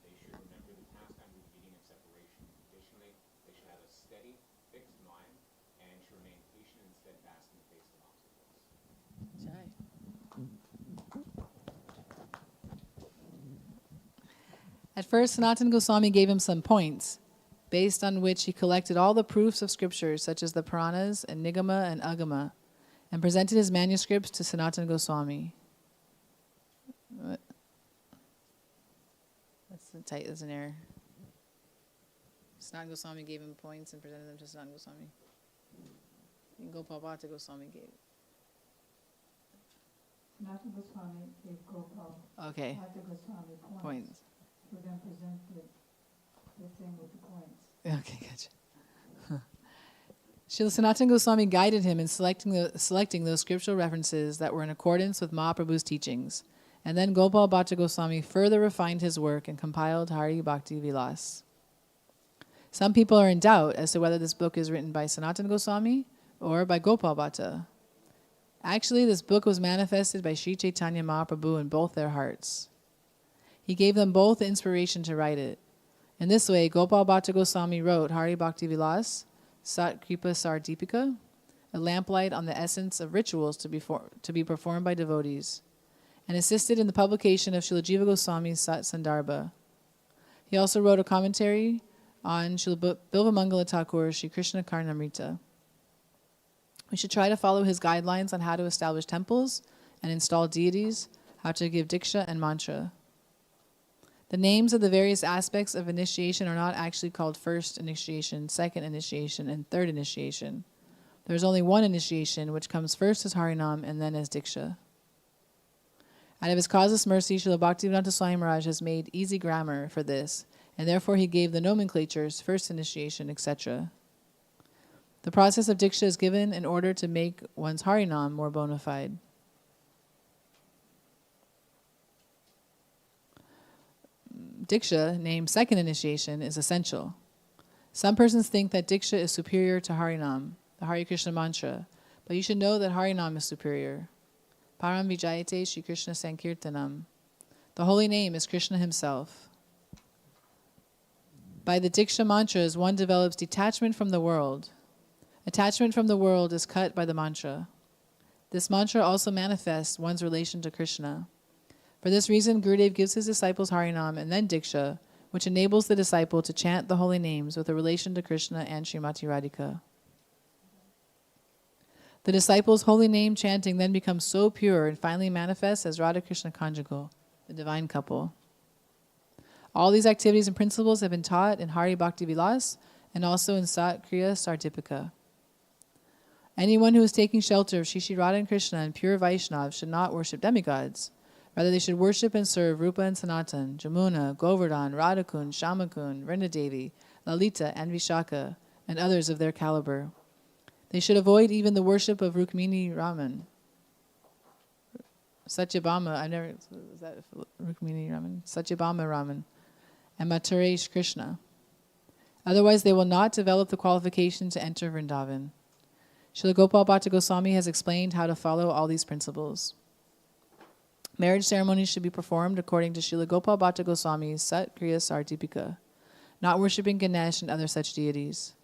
they should remember the pastime of the beginning of separation. Additionally, they should have a steady, fixed mind and should remain patient and steadfast in the face of obstacles. At first, Sanatana Goswami gave him some points, based on which he collected all the proofs of scriptures, such as the Puranas and Nigama and Agama, and presented his manuscripts to Sanatana Goswami. What? That's an error. Sanatana Goswami gave him points and presented them to Sanatana Goswami. Gopal Bhatta Goswami gave. Sanatana Goswami gave Gopal Okay, Bhatta Goswami points. who then presented the thing with the points. Okay, gotcha. Srila Sanatana Goswami guided him in selecting those scriptural references that were in accordance with Mahaprabhu's teachings. And then Gopal Bhatta Goswami further refined his work and compiled Hari Bhakti Vilas. Some people are in doubt as to whether this book is written by Sanatana Goswami or by Gopal Bhatta. Actually, this book was manifested by Sri Chaitanya Mahaprabhu in both their hearts. He gave them both the inspiration to write it. In this way, Gopal Bhatta Goswami wrote Hari Bhakti Vilas, Sat Kripa Sar Deepika, a lamplight on the essence of rituals to be performed by devotees, and assisted in the publication of Srila Jiva Goswami's Sat Sandarbha. He also wrote a commentary on Srila Bilvamangala Thakur Sri Krishna Karnamrita. We should try to follow his guidelines on how to establish temples and install deities, how to give diksha and mantra. The names of the various aspects of initiation are not actually called first initiation, second initiation, and third initiation. There is only one initiation, which comes first as Harinam and then as Diksha. Out of his causeless mercy, Srila Bhaktivedanta Swami Maharaj has made easy grammar for this, and therefore he gave the nomenclatures, first initiation, etc. The process of Diksha is given in order to make one's Harinam more bona fide. Diksha, named second initiation, is essential. Some persons think that Diksha is superior to Harinam, the Hare Krishna mantra, but you should know that Harinam is superior. Param Vijayate Shri Krishna Sankirtanam. The holy name is Krishna himself. By the Diksha mantras, one develops detachment from the world. Attachment from the world is cut by the mantra. This mantra also manifests one's relation to Krishna. For this reason, Gurudev gives his disciples Harinam and then Diksha, which enables the disciple to chant the holy names with a relation to Krishna and Srimati Radhika. The disciples' holy name chanting then becomes so pure and finally manifests as Radha Krishna conjugal, the divine couple. All these activities and principles have been taught in Hari Bhakti Vilas and also in Sat Kriya Sardipika. Anyone who is taking shelter of Shri Radha and Krishna and pure Vaishnavas should not worship demigods. Rather, they should worship and serve Rupa and Sanatan, Jamuna, Govardhan, Radhakund, Shamakund, Vrindadevi, Lalita, and Vishaka, and others of their caliber. They should avoid even the worship of Rukmini Raman. Satyabhama, is that Rukmini Raman? Satyabhama Raman, and Matharesh Krishna. Otherwise, they will not develop the qualification to enter Vrindavan. Srila Gopal Bhatta Goswami has explained how to follow all these principles. Marriage ceremonies should be performed according to Srila Gopal Bhatta Goswami's Sat Kriya Sardipika, not worshipping Ganesh and other such deities.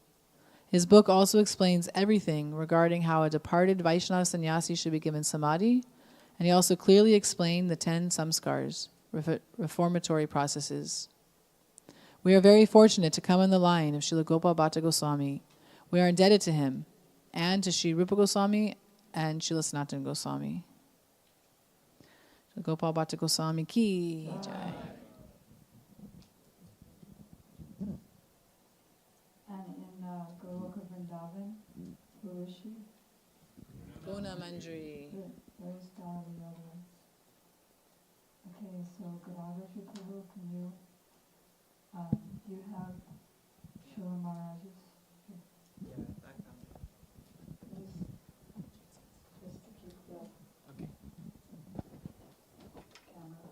His book also explains everything regarding how a departed Vaishnava sannyasi should be given samadhi, and he also clearly explained the 10 samskars, reformatory processes. We are very fortunate to come in the line of Srila Gopal Bhatta Goswami. We are indebted to him, and to Sri Rupa Goswami and Srila Sanatana Goswami. Gopal Bhatta Goswami ki jai. And in Goloka Vrindavan, who is she? Guna Manjari. Good. Very scholarly evidence. Okay, so Gadadhar Prabhu, can you, do you have Srila Maharaj's? Just to keep the camera.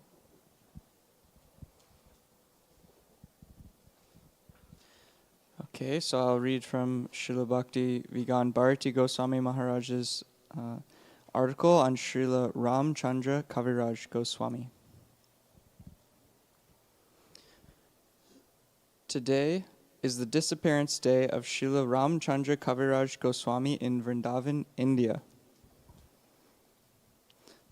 Okay, so I'll read from Srila Bhakti Vigan Bharati Goswami Maharaj's article on Srila Ramacandra Kaviraja Goswami. Today is the disappearance day of Srila Ramacandra Kaviraja Goswami in Vrindavan, India.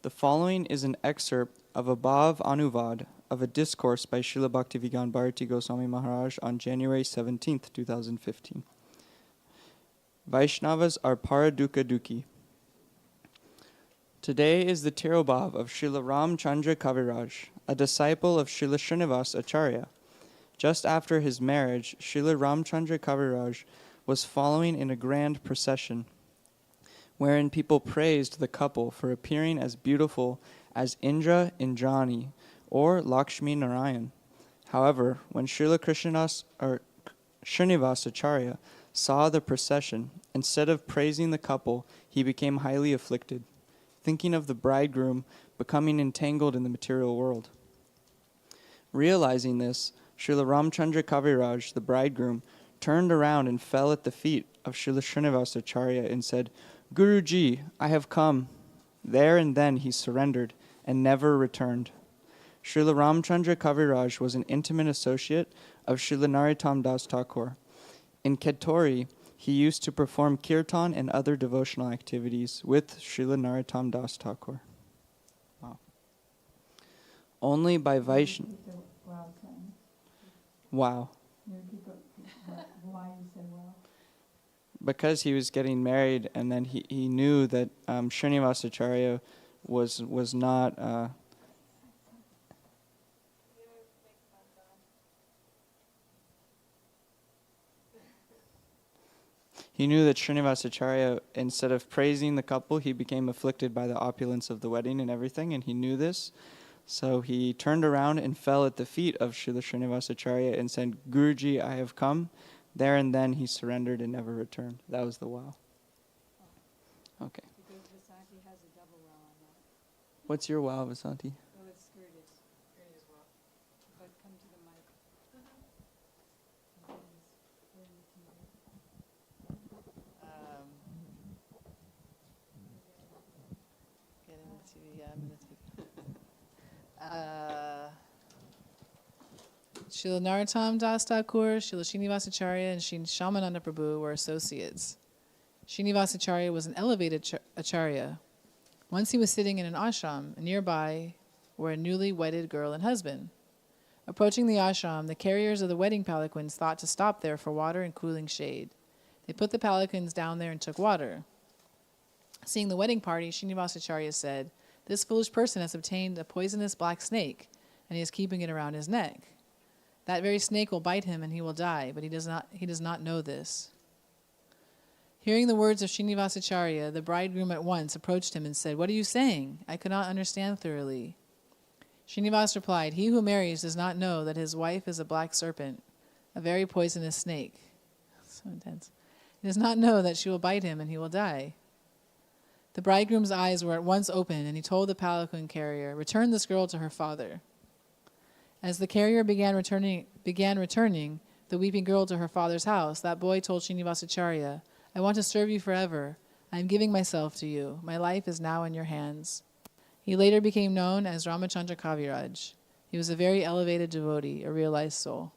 The following is an excerpt of a Bhav Anuvad of a discourse by Srila Bhaktivedanta Bharati Goswami Maharaj on January 17th, 2015. Vaishnavas are Paraduka Duki. Today is the Tirobhav of Srila Ramacandra Kaviraj, a disciple of Srila Srinivas Acharya. Just after his marriage, Srila Ramacandra Kaviraj was following in a grand procession, wherein people praised the couple for appearing as beautiful as Indra Indrani or Lakshmi Narayan. However, when Srila Srinivas Acharya saw the procession. Instead of praising the couple, he became highly afflicted, thinking of the bridegroom becoming entangled in the material world. Realizing this, Srila Ramacandra Kaviraj, the bridegroom, turned around and fell at the feet of Srila Srinivasacharya and said, "Guruji, I have come." There and then he surrendered and never returned. Srila Ramacandra Kaviraj was an intimate associate of Srila Narottam Das Thakur. In Ketori, he used to perform kirtan and other devotional activities with Srila Narottam Das Thakur. Wow. Only by Vaishnav. Wow thing. Wow. You repeat why you said wow. Because he was getting married, and then he knew that Srinivasacharya was not. He knew that Srinivasacharya, instead of praising the couple, he became afflicted by the opulence of the wedding and everything, and he knew this. So he turned around and fell at the feet of Srila Srinivasacharya and said, "Guruji, I have come." There and then he surrendered and never returned. That was the wow. Okay. Because Vasanti has a double wow on that. What's your wow, Vasanti? Oh, it's skirted. Skirted as well. But come to the mic. Srila Narottam Das Thakur, Srila Srinivasacharya, and Sri Shamananda Prabhu were associates. Srinivasacharya was an elevated acharya. Once he was sitting in an ashram, and nearby were a newly wedded girl and husband. Approaching the ashram, the carriers of the wedding palanquins thought to stop there for water and cooling shade. They put the palanquins down there and took water. Seeing the wedding party, Srinivasacharya said, "This foolish person has obtained a poisonous black snake, and he is keeping it around his neck. That very snake will bite him and he will die, but he does not know this." Hearing the words of Srinivasacharya, the bridegroom at once approached him and said, "What are you saying? I could not understand thoroughly." Srinivas replied, "He who marries does not know that his wife is a black serpent, a very poisonous snake." So intense. He does not know that she will bite him and he will die. The bridegroom's eyes were at once opened, and he told the palanquin carrier, "Return this girl to her father." As the carrier began returning the weeping girl to her father's house, that boy told Srinivasacharya, "I want to serve you forever. I am giving myself to you. My life is now in your hands." He later became known as Ramacandra Kaviraj. He was a very elevated devotee, a realized soul.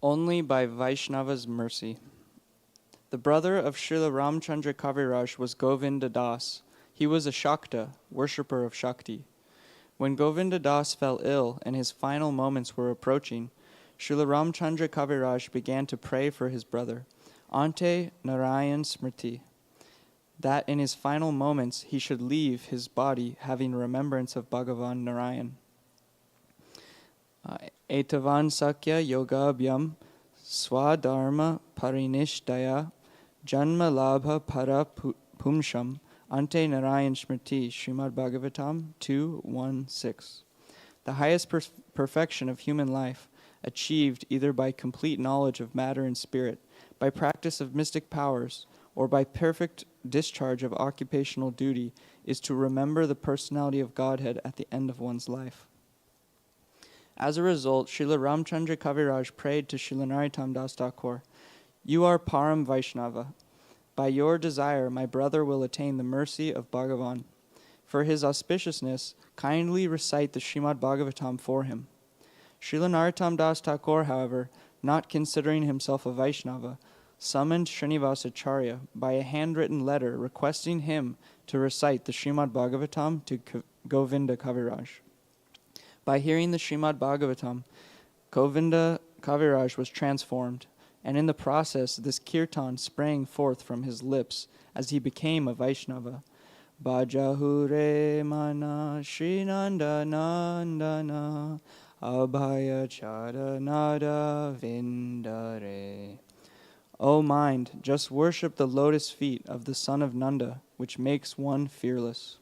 Only by Vaishnava's mercy. The brother of Srila Ramacandra Kaviraj was Govinda Das. He was a Shakta, worshipper of Shakti. When Govinda Das fell ill and his final moments were approaching, Srila Ramacandra Kaviraj began to pray for his brother, Ante Narayan Smriti, that in his final moments he should leave his body having remembrance of Bhagavan Narayan. Etavan Sakya Yoga Abhyam Swadharma Parinishdaya Janma Labha Para Pumsham Ante Narayan Smriti Srimad Bhagavatam 2:1-6. The highest perfection of human life, achieved either by complete knowledge of matter and spirit, by practice of mystic powers, or by perfect discharge of occupational duty, is to remember the personality of Godhead at the end of one's life. As a result, Srila Ramacandra Kaviraj prayed to Srila Narottam Das Thakur, "You are Param Vaishnava. By your desire, my brother will attain the mercy of Bhagavan. For his auspiciousness, kindly recite the Srimad Bhagavatam for him." Srila Narottam Das Thakur, however, not considering himself a Vaishnava, summoned Srinivasacharya by a handwritten letter requesting him to recite the Srimad Bhagavatam to Govinda Kaviraj. By hearing the Srimad Bhagavatam, Govinda Kaviraj was transformed, and in the process this kirtan sprang forth from his lips as he became a Vaishnava. Bhajahure mana Shrinanda Nandana Abhaya Charanada Vindare. O mind, just worship the lotus feet of the son of Nanda, which makes one fearless.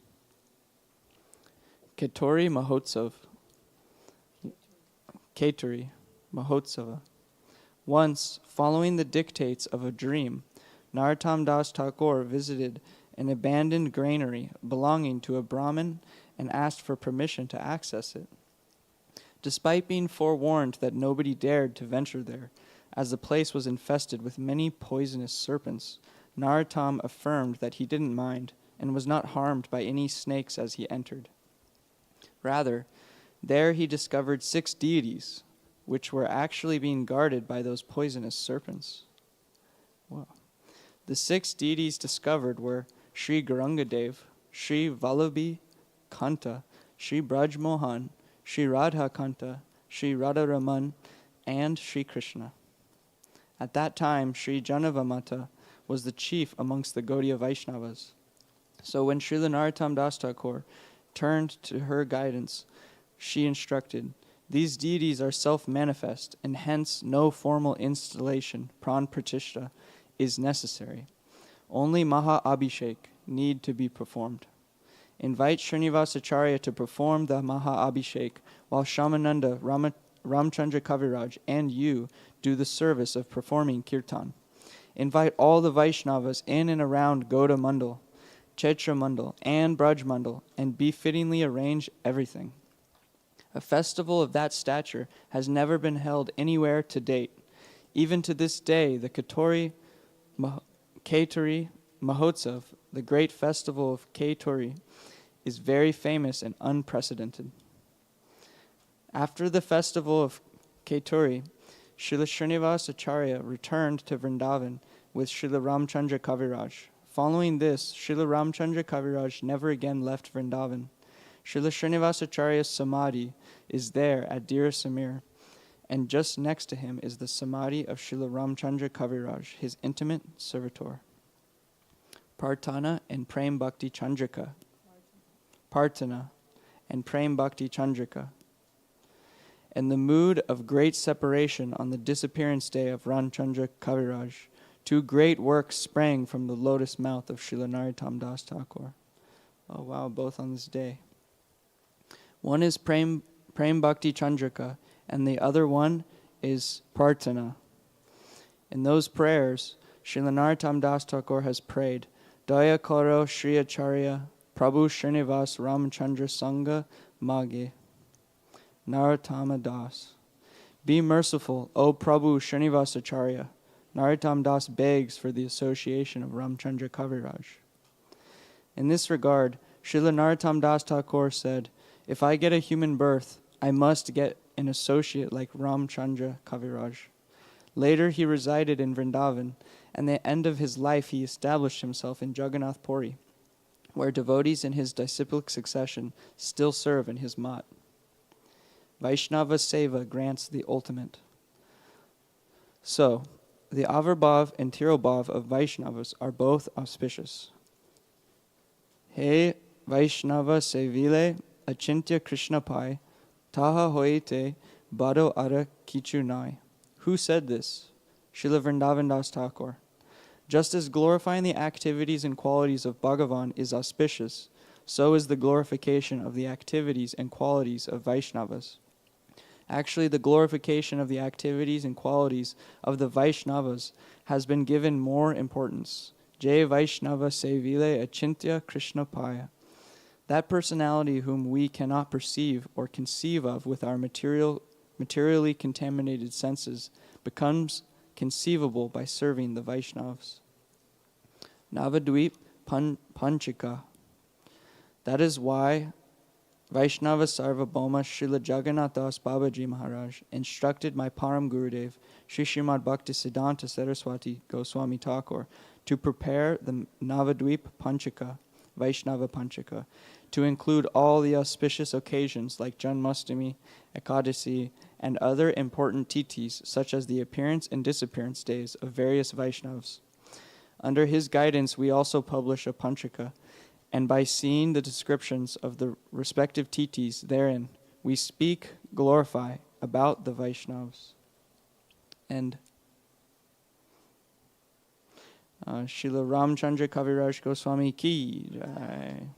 Ketori Mahotsav. Keturi Mahotsava. Once, following the dictates of a dream, Narottam Das Thakur visited an abandoned granary belonging to a Brahmin and asked for permission to access it. Despite being forewarned that nobody dared to venture there, as the place was infested with many poisonous serpents, Narottam affirmed that he didn't mind and was not harmed by any snakes as he entered. Rather, there he discovered 6 deities, which were actually being guarded by those poisonous serpents. Wow. The 6 deities discovered were Sri Garangadev, Sri Vallabhi Kanta, Sri Braj Mohan, Sri Radha Kanta, Sri Radharaman, and Sri Krishna. At that time, Sri Janavamata was the chief amongst the Gaudiya Vaishnavas. So when Srila Narottam Das Thakur turned to her guidance, she instructed, "These deities are self-manifest, and hence no formal installation, pran pratishta, is necessary. Only Maha Abhishek need to be performed. Invite Srinivasacharya to perform the Maha Abhishek, while Shamananda, Ramacandra Kaviraj, and you do the service of performing kirtan. Invite all the Vaishnavas in and around Gauda Mandal, Chaitra Mandal, and Braj Mandal, and befittingly arrange everything. A festival of that stature has never been held anywhere to date. Even to this day, the Keturi Mahotsav, the great festival of Keturi, is very famous and unprecedented. After the festival of Keturi, Srila Srinivasacharya returned to Vrindavan with Srila Ramacandra Kaviraj. Following this, Srila Ramacandra Kaviraj never again left Vrindavan. Srila Srinivasacharya's samadhi is there at Dira Samir, and just next to him is the samadhi of Srila Ramacandra Kaviraj, his intimate servitor. Partana and Prem Bhakti Chandrika. Partana and Prem Bhakti Chandrika. And the mood of great separation on the disappearance day of Ramacandra Kaviraj, 2 great works sprang from the lotus mouth of Srila Narottam Das Thakur. Oh wow, both on this day. One is Prem Bhakti Chandrika, and the other one is Partana. In those prayers, Srila Narottam Das Thakur has prayed, Daya Karo Shri Acharya Prabhu Srinivas Ramacandra Sangha Mage Narottama Das. Be merciful, O Prabhu Srinivas Acharya. Narottam Das begs for the association of Ramacandra Kaviraj. In this regard, Srila Narottam Das Thakur said, if I get a human birth, I must get an associate like Ramacandra Kaviraj. Later he resided in Vrindavan, and at the end of his life he established himself in Jagannath Puri, where devotees in his disciplic succession still serve in his mat. Vaishnava Seva grants the ultimate. So, the Avirbhav and Tirobhav of Vaishnavas are both auspicious. He Vaishnava Sevile Achintya Krishna Pai Taha Hoite Bado Ara Kichu Nai. Who said this? Srila Vrindavan Das Thakur. Just as glorifying the activities and qualities of Bhagavan is auspicious, so is the glorification of the activities and qualities of Vaishnavas. Actually, the glorification of the activities and qualities of the Vaishnavas has been given more importance. Jai Vaishnava Sevile Achintya Krishna Paya. That personality whom we cannot perceive or conceive of with our materially contaminated senses becomes conceivable by serving the Vaishnavas. Navadvip Panchika. That is why Vaishnava Sarvabhauma Srila Jagannath Das Babaji Maharaj instructed my Param Gurudev, Sri Srimad Bhakti Siddhanta Saraswati Goswami Thakur, to prepare the Navadvip Panchika, Vaishnava Panchika, to include all the auspicious occasions like Janmashtami, Ekadasi, and other important tithis such as the appearance and disappearance days of various Vaishnavas. Under his guidance, we also publish a Panchika, and by seeing the descriptions of the respective tithis therein, we speak, glorify about the Vaishnavas. And Srila Ramacandra Kaviraj Goswami ki jai.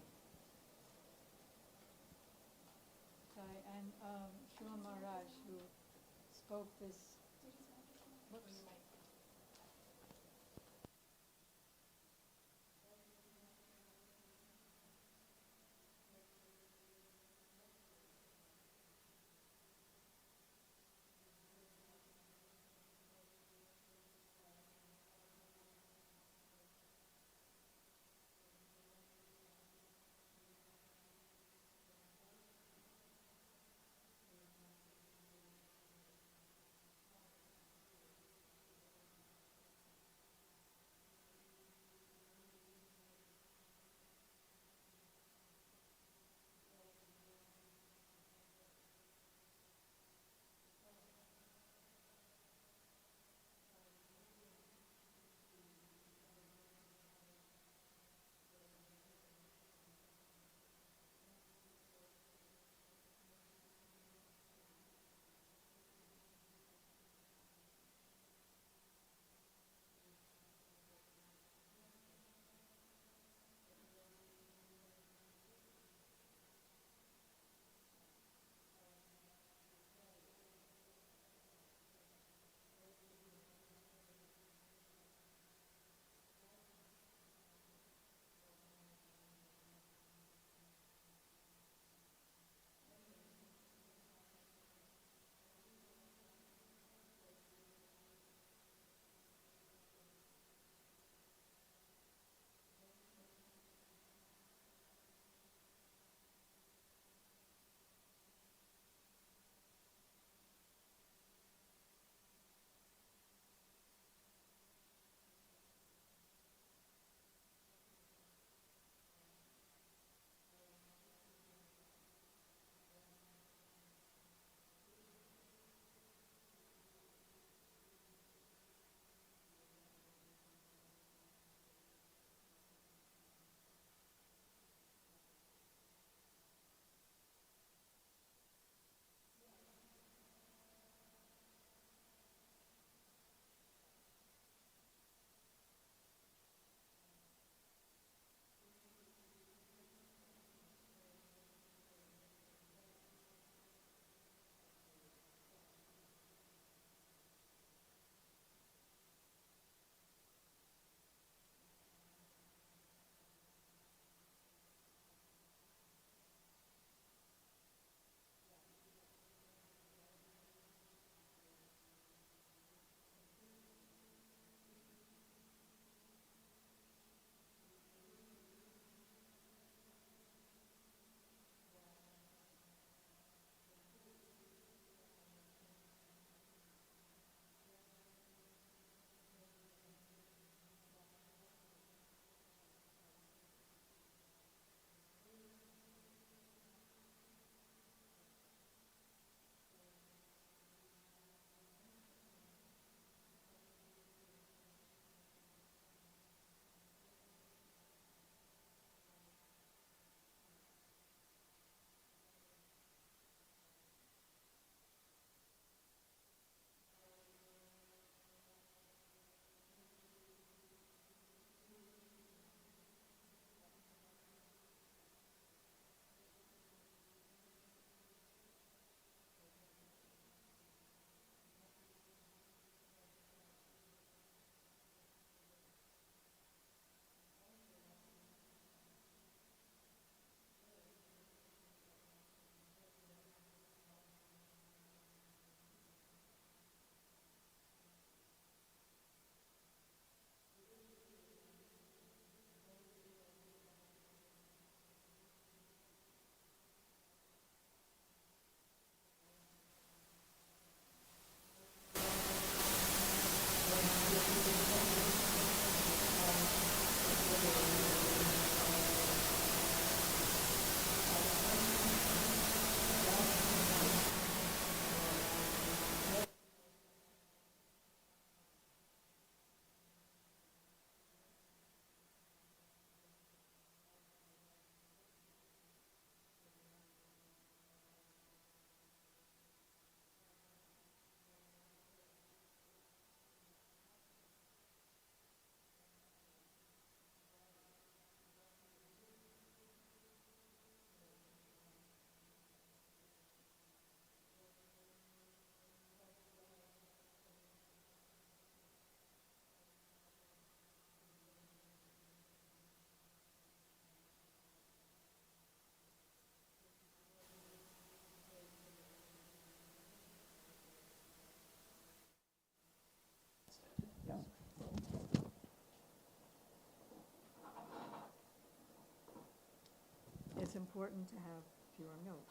important to have pure milk.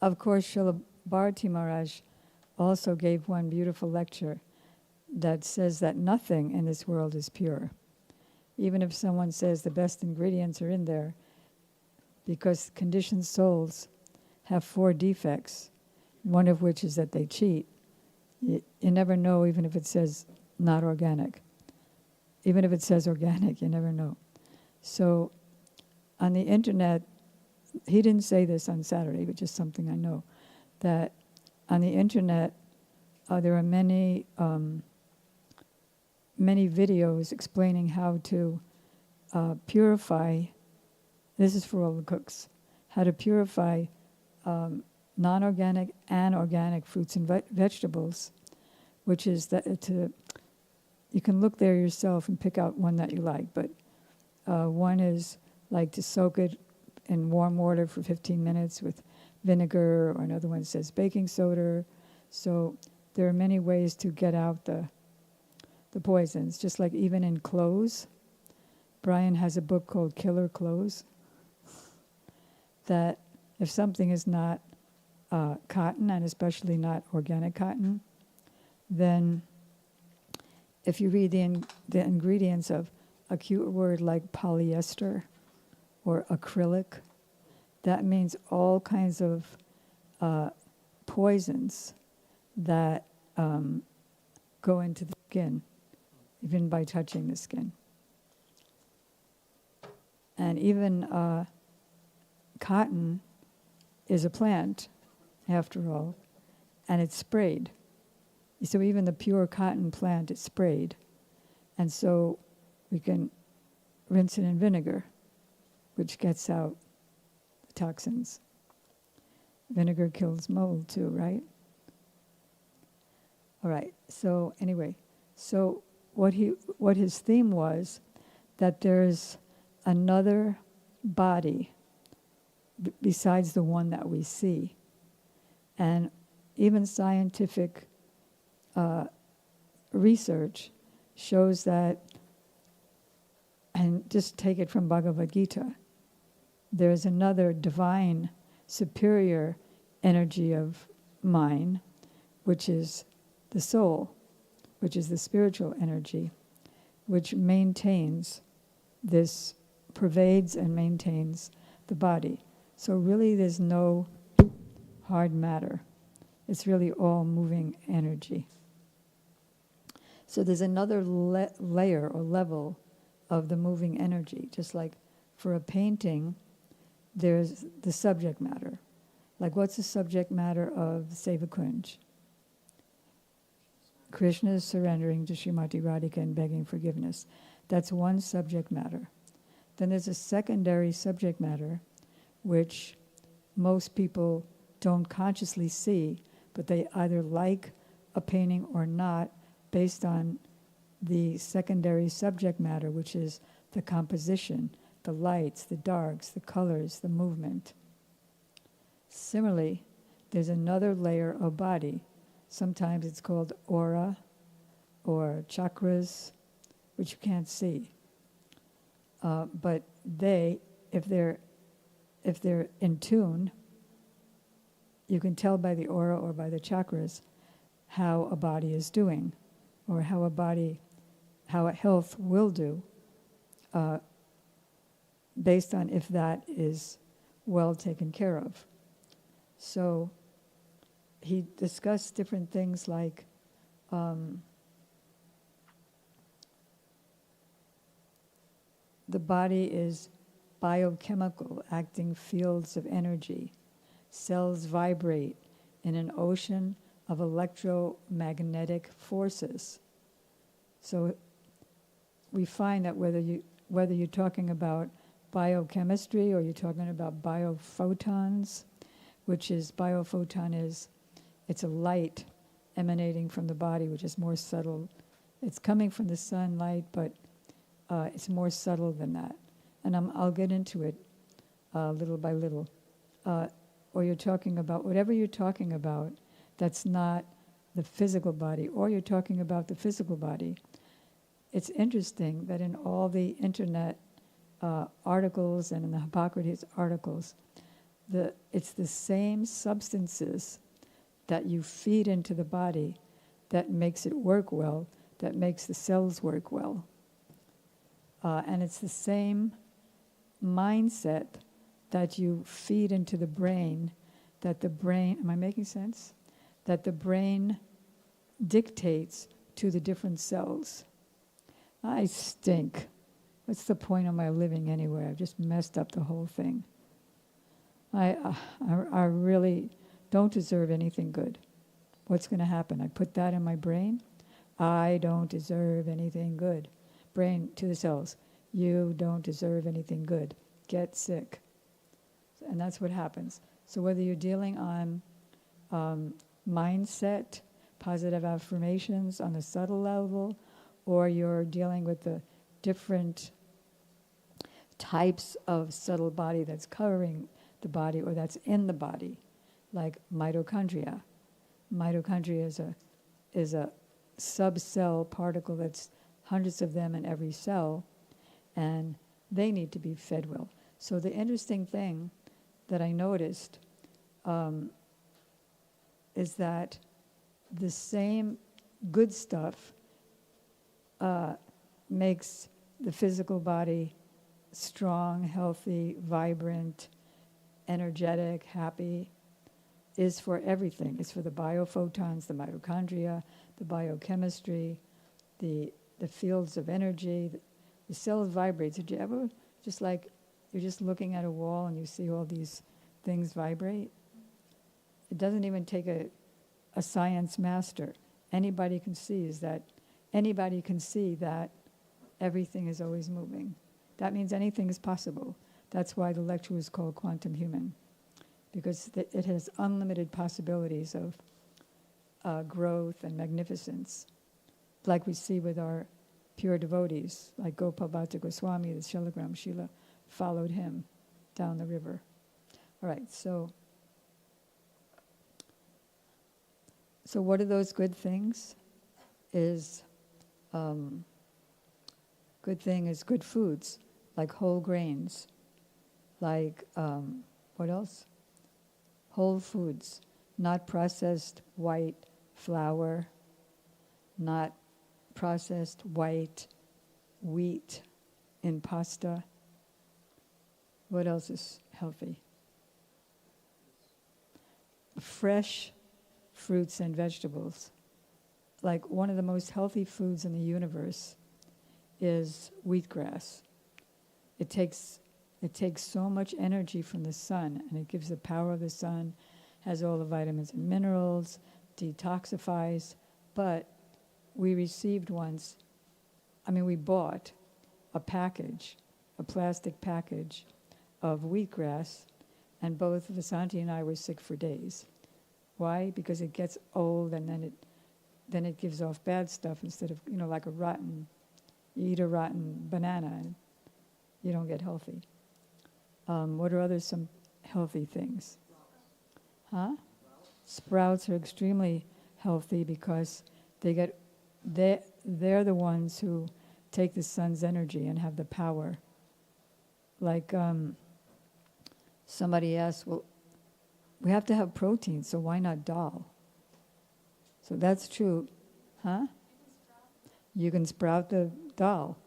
Of course, Srila Bharati Maharaj also gave one beautiful lecture that says that nothing in this world is pure. Even if someone says the best ingredients are in there, because conditioned souls have 4 defects, one of which is that they cheat. You never know, even if it says not organic. Even if it says organic, you never know. So on the internet, he didn't say this on Saturday, but just something I know, that on the internet there are many videos explaining how to purify, this is for all the cooks, how to purify non-organic and organic fruits and vegetables, which is that you can look there yourself and pick out one that you like, but one is like to soak it in warm water for 15 minutes with vinegar, or another one says baking soda. So there are many ways to get out the poisons, just like even in clothes. Brian has a book called Killer Clothes, that if something is not cotton, and especially not organic cotton, then if you read the ingredients of a cute word like polyester or acrylic, that means all kinds of poisons that go into the skin, even by touching the skin. And even cotton is a plant, after all, and it's sprayed. So even the pure cotton plant is sprayed. And so we can rinse it in vinegar, which gets out the toxins. Vinegar kills mold too, right? All right, so anyway, so what his theme was, that there's another body besides the one that we see. And even scientific research shows that, and just take it from Bhagavad Gita, there's another divine, superior energy of mine, which is the soul, which is the spiritual energy, which maintains this, pervades and maintains the body. So really there's no hard matter. It's really all moving energy. So there's another layer or level of the moving energy. Just like for a painting, there's the subject matter. Like what's the subject matter of the Seva Kunj? Krishna is surrendering to Srimati Radhika and begging forgiveness. That's one subject matter. Then there's a secondary subject matter, which most people don't consciously see, but they either like a painting or not, based on the secondary subject matter, which is the composition, the lights, the darks, the colors, the movement. Similarly, there's another layer of body. Sometimes it's called aura or chakras, which you can't see. But if they're in tune, you can tell by the aura or by the chakras how a body is doing, or how a health will do, based on if that is well taken care of. So he discussed different things like the body is biochemical, acting fields of energy. Cells vibrate in an ocean of electromagnetic forces. So we find that whether you're talking about biochemistry or you're talking about biophotons, which is, it's a light emanating from the body, which is more subtle. It's coming from the sunlight, but it's more subtle than that. And I'll get into it little by little. Or you're talking about, whatever you're talking about, that's not the physical body, or you're talking about the physical body. It's interesting that in all the internet articles and in the Hippocrates articles, it's the same substances that you feed into the body that makes it work well, that makes the cells work well. And it's the same mindset that you feed into the brain, that the brain, am I making sense? That the brain dictates to the different cells. I stink. What's the point of my living anyway? I've just messed up the whole thing. I really don't deserve anything good. What's going to happen? I put that in my brain. I don't deserve anything good. Brain to the cells. You don't deserve anything good. Get sick. And that's what happens. So whether you're dealing on mindset, positive affirmations on the subtle level, or you're dealing with the different types of subtle body that's covering the body or that's in the body, like mitochondria. Mitochondria is a sub-cell particle that's hundreds of them in every cell, and they need to be fed well. So the interesting thing that I noticed is that the same good stuff makes the physical body strong, healthy, vibrant, energetic, happy, is for everything. It's for the biophotons, the mitochondria, the biochemistry, the fields of energy. The cells vibrate. Did you ever, just like you're just looking at a wall and you see all these things vibrate? It doesn't even take a science master. Anybody can see that everything is always moving. That means anything is possible. That's why the lecture was called Quantum Human, because it has unlimited possibilities of growth and magnificence, like we see with our pure devotees, like Gopal Bhatta Gosvami, the Shalagram Srila, followed him down the river. All right, so what are those good things? Good thing is good foods, like whole grains, like, what else? Whole foods, not processed white flour, not processed white wheat in pasta. What else is healthy? Fresh fruits and vegetables. Like one of the most healthy foods in the universe is wheatgrass. It takes so much energy from the sun, and it gives the power of the sun, has all the vitamins and minerals, detoxifies. But we received once, we bought a plastic package of wheatgrass, and both Vasanti and I were sick for days. Why? Because it gets old, and then it gives off bad stuff instead of, like you eat a rotten banana and you don't get healthy. What are some healthy things? Huh? Sprouts are extremely healthy because they're the ones who take the sun's energy and have the power. Like somebody asked, well, we have to have protein, so why not dal? So that's true. Huh? You can sprout the dal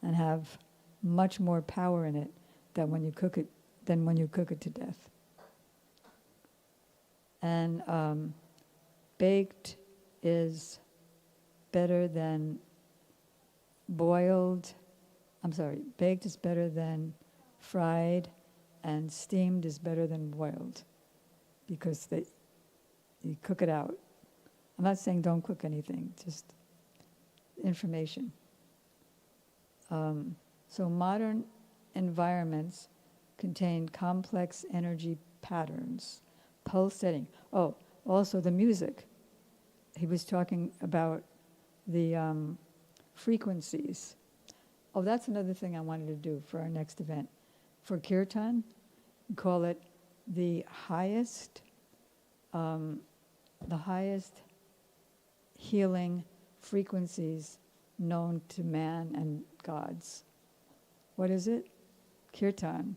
and have much more power in it than when you cook it to death. And baked is better than boiled. Baked is better than fried, and steamed is better than boiled, because you cook it out. I'm not saying don't cook anything, just information. So modern environments contain complex energy patterns, pulsating. Oh, also the music. He was talking about the frequencies. Oh, that's another thing I wanted to do for our next event. For kirtan, we call it the highest healing frequencies known to man and gods. What is it? Kirtan.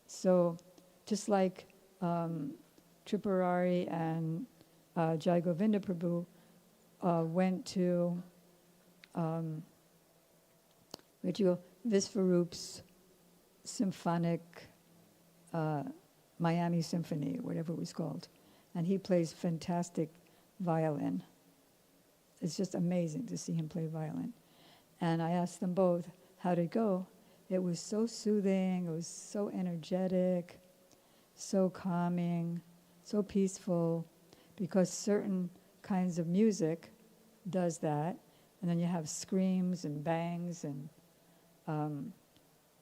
So just like Tripurari and Jai Govinda Prabhu went to Visvarup's symphonic Miami Symphony, whatever it was called. And he plays fantastic violin. It's just amazing to see him play violin. And I asked them both, how'd it go? It was so soothing, it was so energetic, so calming, so peaceful, because certain kinds of music does that. And then you have screams and bangs and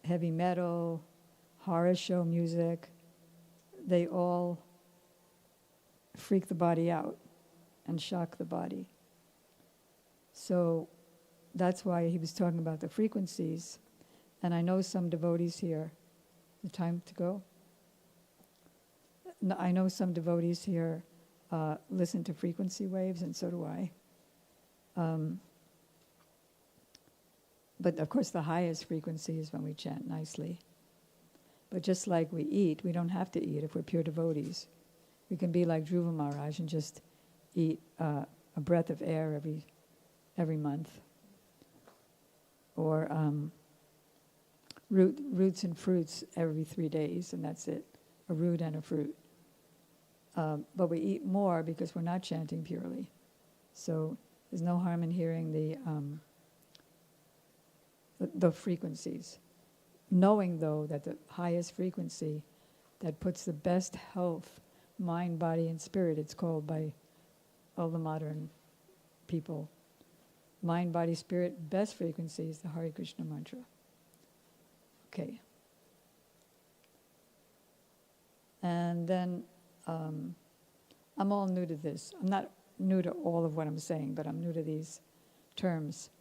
heavy metal, horror show music. They all freak the body out and shock the body. So that's why he was talking about the frequencies. And I know some devotees here, the time to go? No, I know some devotees here listen to frequency waves, and so do I. But of course the highest frequency is when we chant nicely. But just like we eat, we don't have to eat if we're pure devotees. We can be like Dhruva Maharaj and just eat a breath of air every month. Or roots and fruits every 3 days, and that's it, a root and a fruit. But we eat more because we're not chanting purely. So there's no harm in hearing the frequencies. Knowing, though, that the highest frequency that puts the best health, mind, body, and spirit, it's called by all the modern people, mind, body, spirit, best frequency is the Hare Krishna mantra. Okay. And then I'm all new to this. I'm not new to all of what I'm saying, but I'm new to these terms.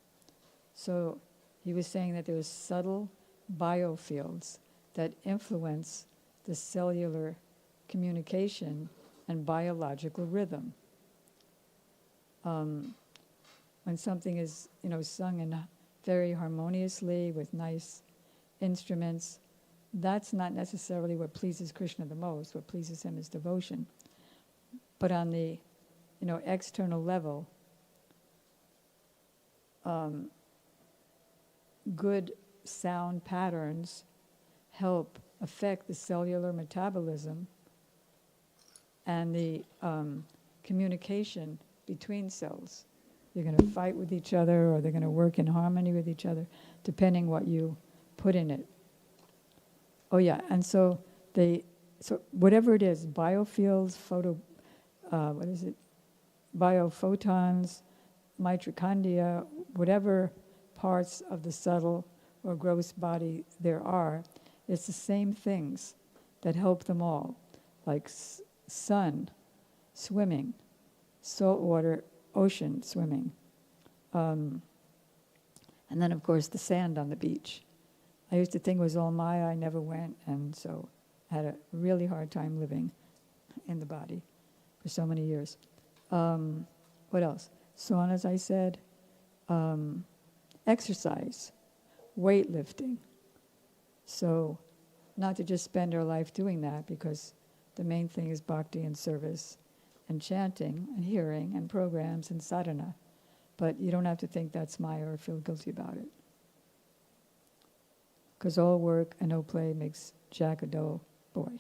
So he was saying that there was subtle biofields that influence the cellular communication and biological rhythm. When something is, sung in very harmoniously with nice instruments, that's not necessarily what pleases Krishna the most. What pleases him is devotion. But on the, external level, good sound patterns help affect the cellular metabolism and the communication between cells. They're going to fight with each other, or they're going to work in harmony with each other, depending what you put in it. Oh yeah, and so whatever it is, biofields, biophotons, mitochondria, whatever parts of the subtle or gross body there are, it's the same things that help them all, like sun, swimming, salt water, ocean swimming, and then of course the sand on the beach. I used to think it was all Maya. I never went, and so I had a really hard time living in the body for so many years. What else? Saunas, I said. Exercise, weightlifting. So not to just spend our life doing that, because the main thing is bhakti and service and chanting and hearing and programs and sadhana. But you don't have to think that's Maya or feel guilty about it. Because all work and no play makes Jack a dull boy.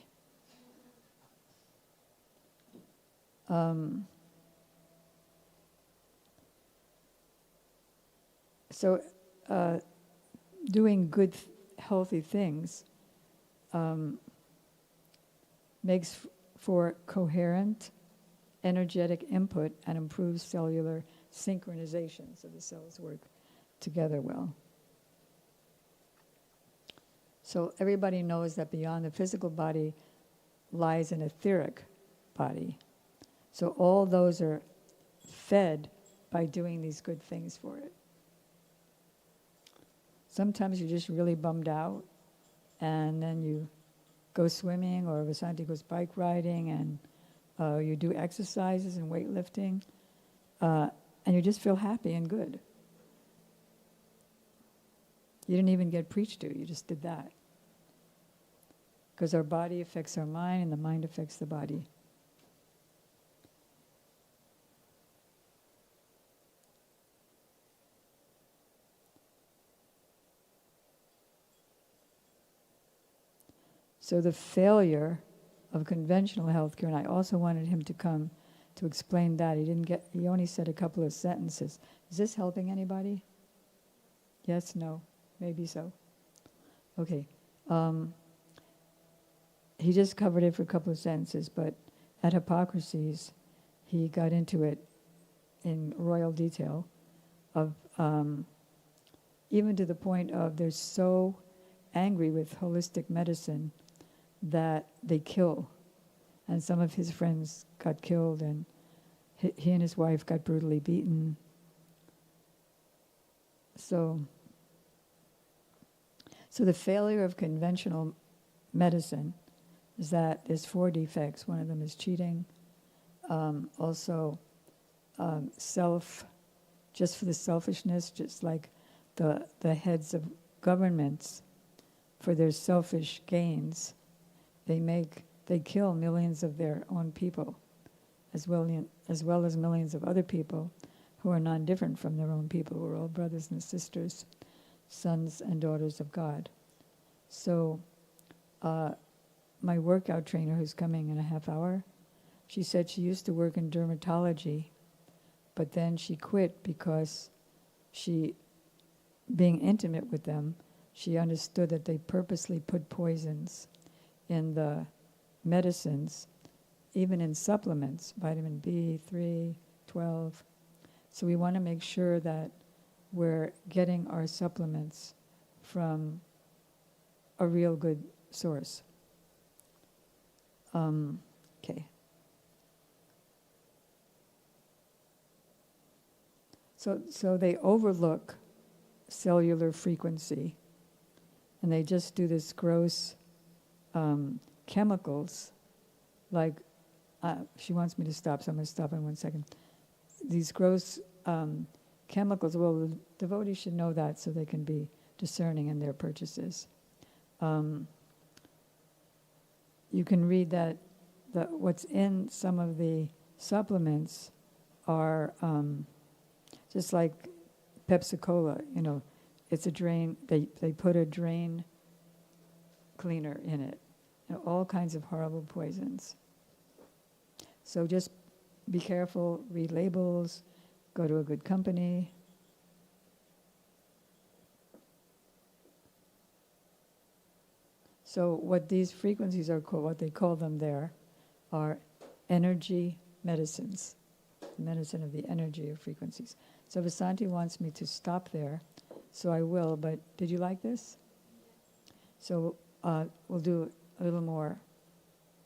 So doing good, healthy things makes for coherent, energetic input and improves cellular synchronization, so the cells work together well. So everybody knows that beyond the physical body lies an etheric body. So all those are fed by doing these good things for it. Sometimes you're just really bummed out, and then you go swimming, or Vasanti goes bike riding, and you do exercises and weightlifting. and you just feel happy and good. You didn't even get preached to, you just did that. Because our body affects our mind, and the mind affects the body. So the failure of conventional healthcare, and I also wanted him to come to explain that. He only said a couple of sentences. Is this helping anybody? Yes, no, maybe so. Okay. He just covered it for a couple of sentences, but at Hippocrates, he got into it in royal detail of even to the point of they're so angry with holistic medicine that they kill. And some of his friends got killed, and he and his wife got brutally beaten. So the failure of conventional medicine is that there's 4 defects. One of them is cheating. Also, just for the selfishness, just like the heads of governments, for their selfish gains, they kill millions of their own people, as well as millions of other people who are non-different from their own people, who are all brothers and sisters, sons and daughters of God. So, my workout trainer, who's coming in a half hour, she said she used to work in dermatology, but then she quit because being intimate with them, she understood that they purposely put poisons in the medicines, even in supplements, vitamin B3, 12. So we want to make sure that we're getting our supplements from a real good source. Okay. So they overlook cellular frequency, and they just do this gross chemicals, like, she wants me to stop, so I'm going to stop in 1 second. These gross chemicals, well, the devotees should know that so they can be discerning in their purchases. You can read that what's in some of the supplements are just like Pepsi-Cola, it's a drain, they put a drain cleaner in it, all kinds of horrible poisons. So just be careful, read labels, go to a good company. So what these frequencies are called, what they call them there, are energy medicines, medicine of the energy of frequencies. So Vasanti wants me to stop there, so I will, but did you like this? So we'll do a little more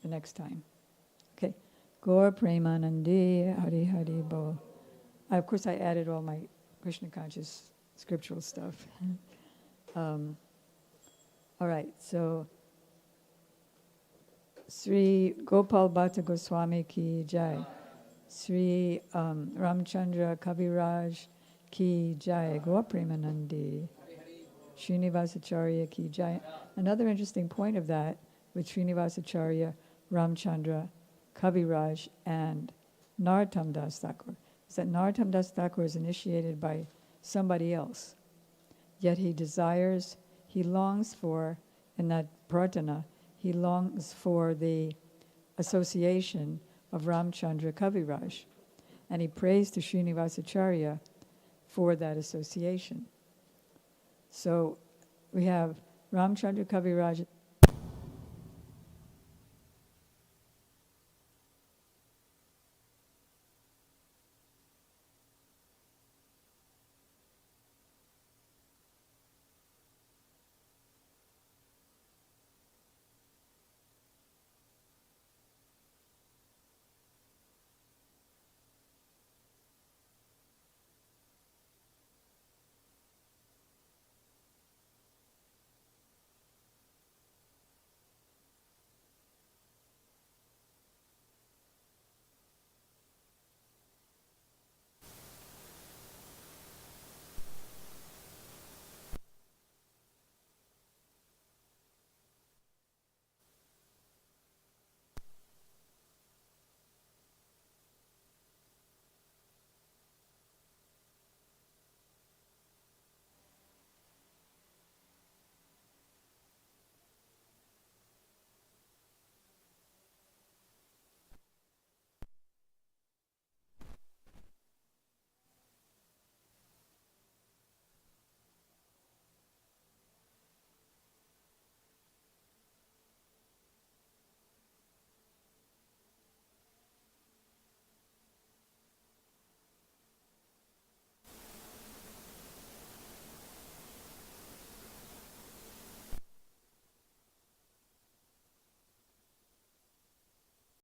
the next time. Okay. Gaur Premanandi Hari Hari Bol. Of course, I added all my Krishna conscious scriptural stuff. All right, so Sri Gopal Bhatta Goswami ki jai. Sri Ramacandra Kaviraja ki jai. Gaur Premanandi. Srinivasacharya ki jai. Another interesting point of that with Srinivasacharya, Ramacandra, Kaviraj, and Narottam Das Thakur is that Narottam Das Thakur is initiated by somebody else. Yet he longs for, in that pratana, he longs for the association of Ramacandra Kaviraj. And he prays to Srinivasacharya for that association. So we have Ramacandra Kaviraj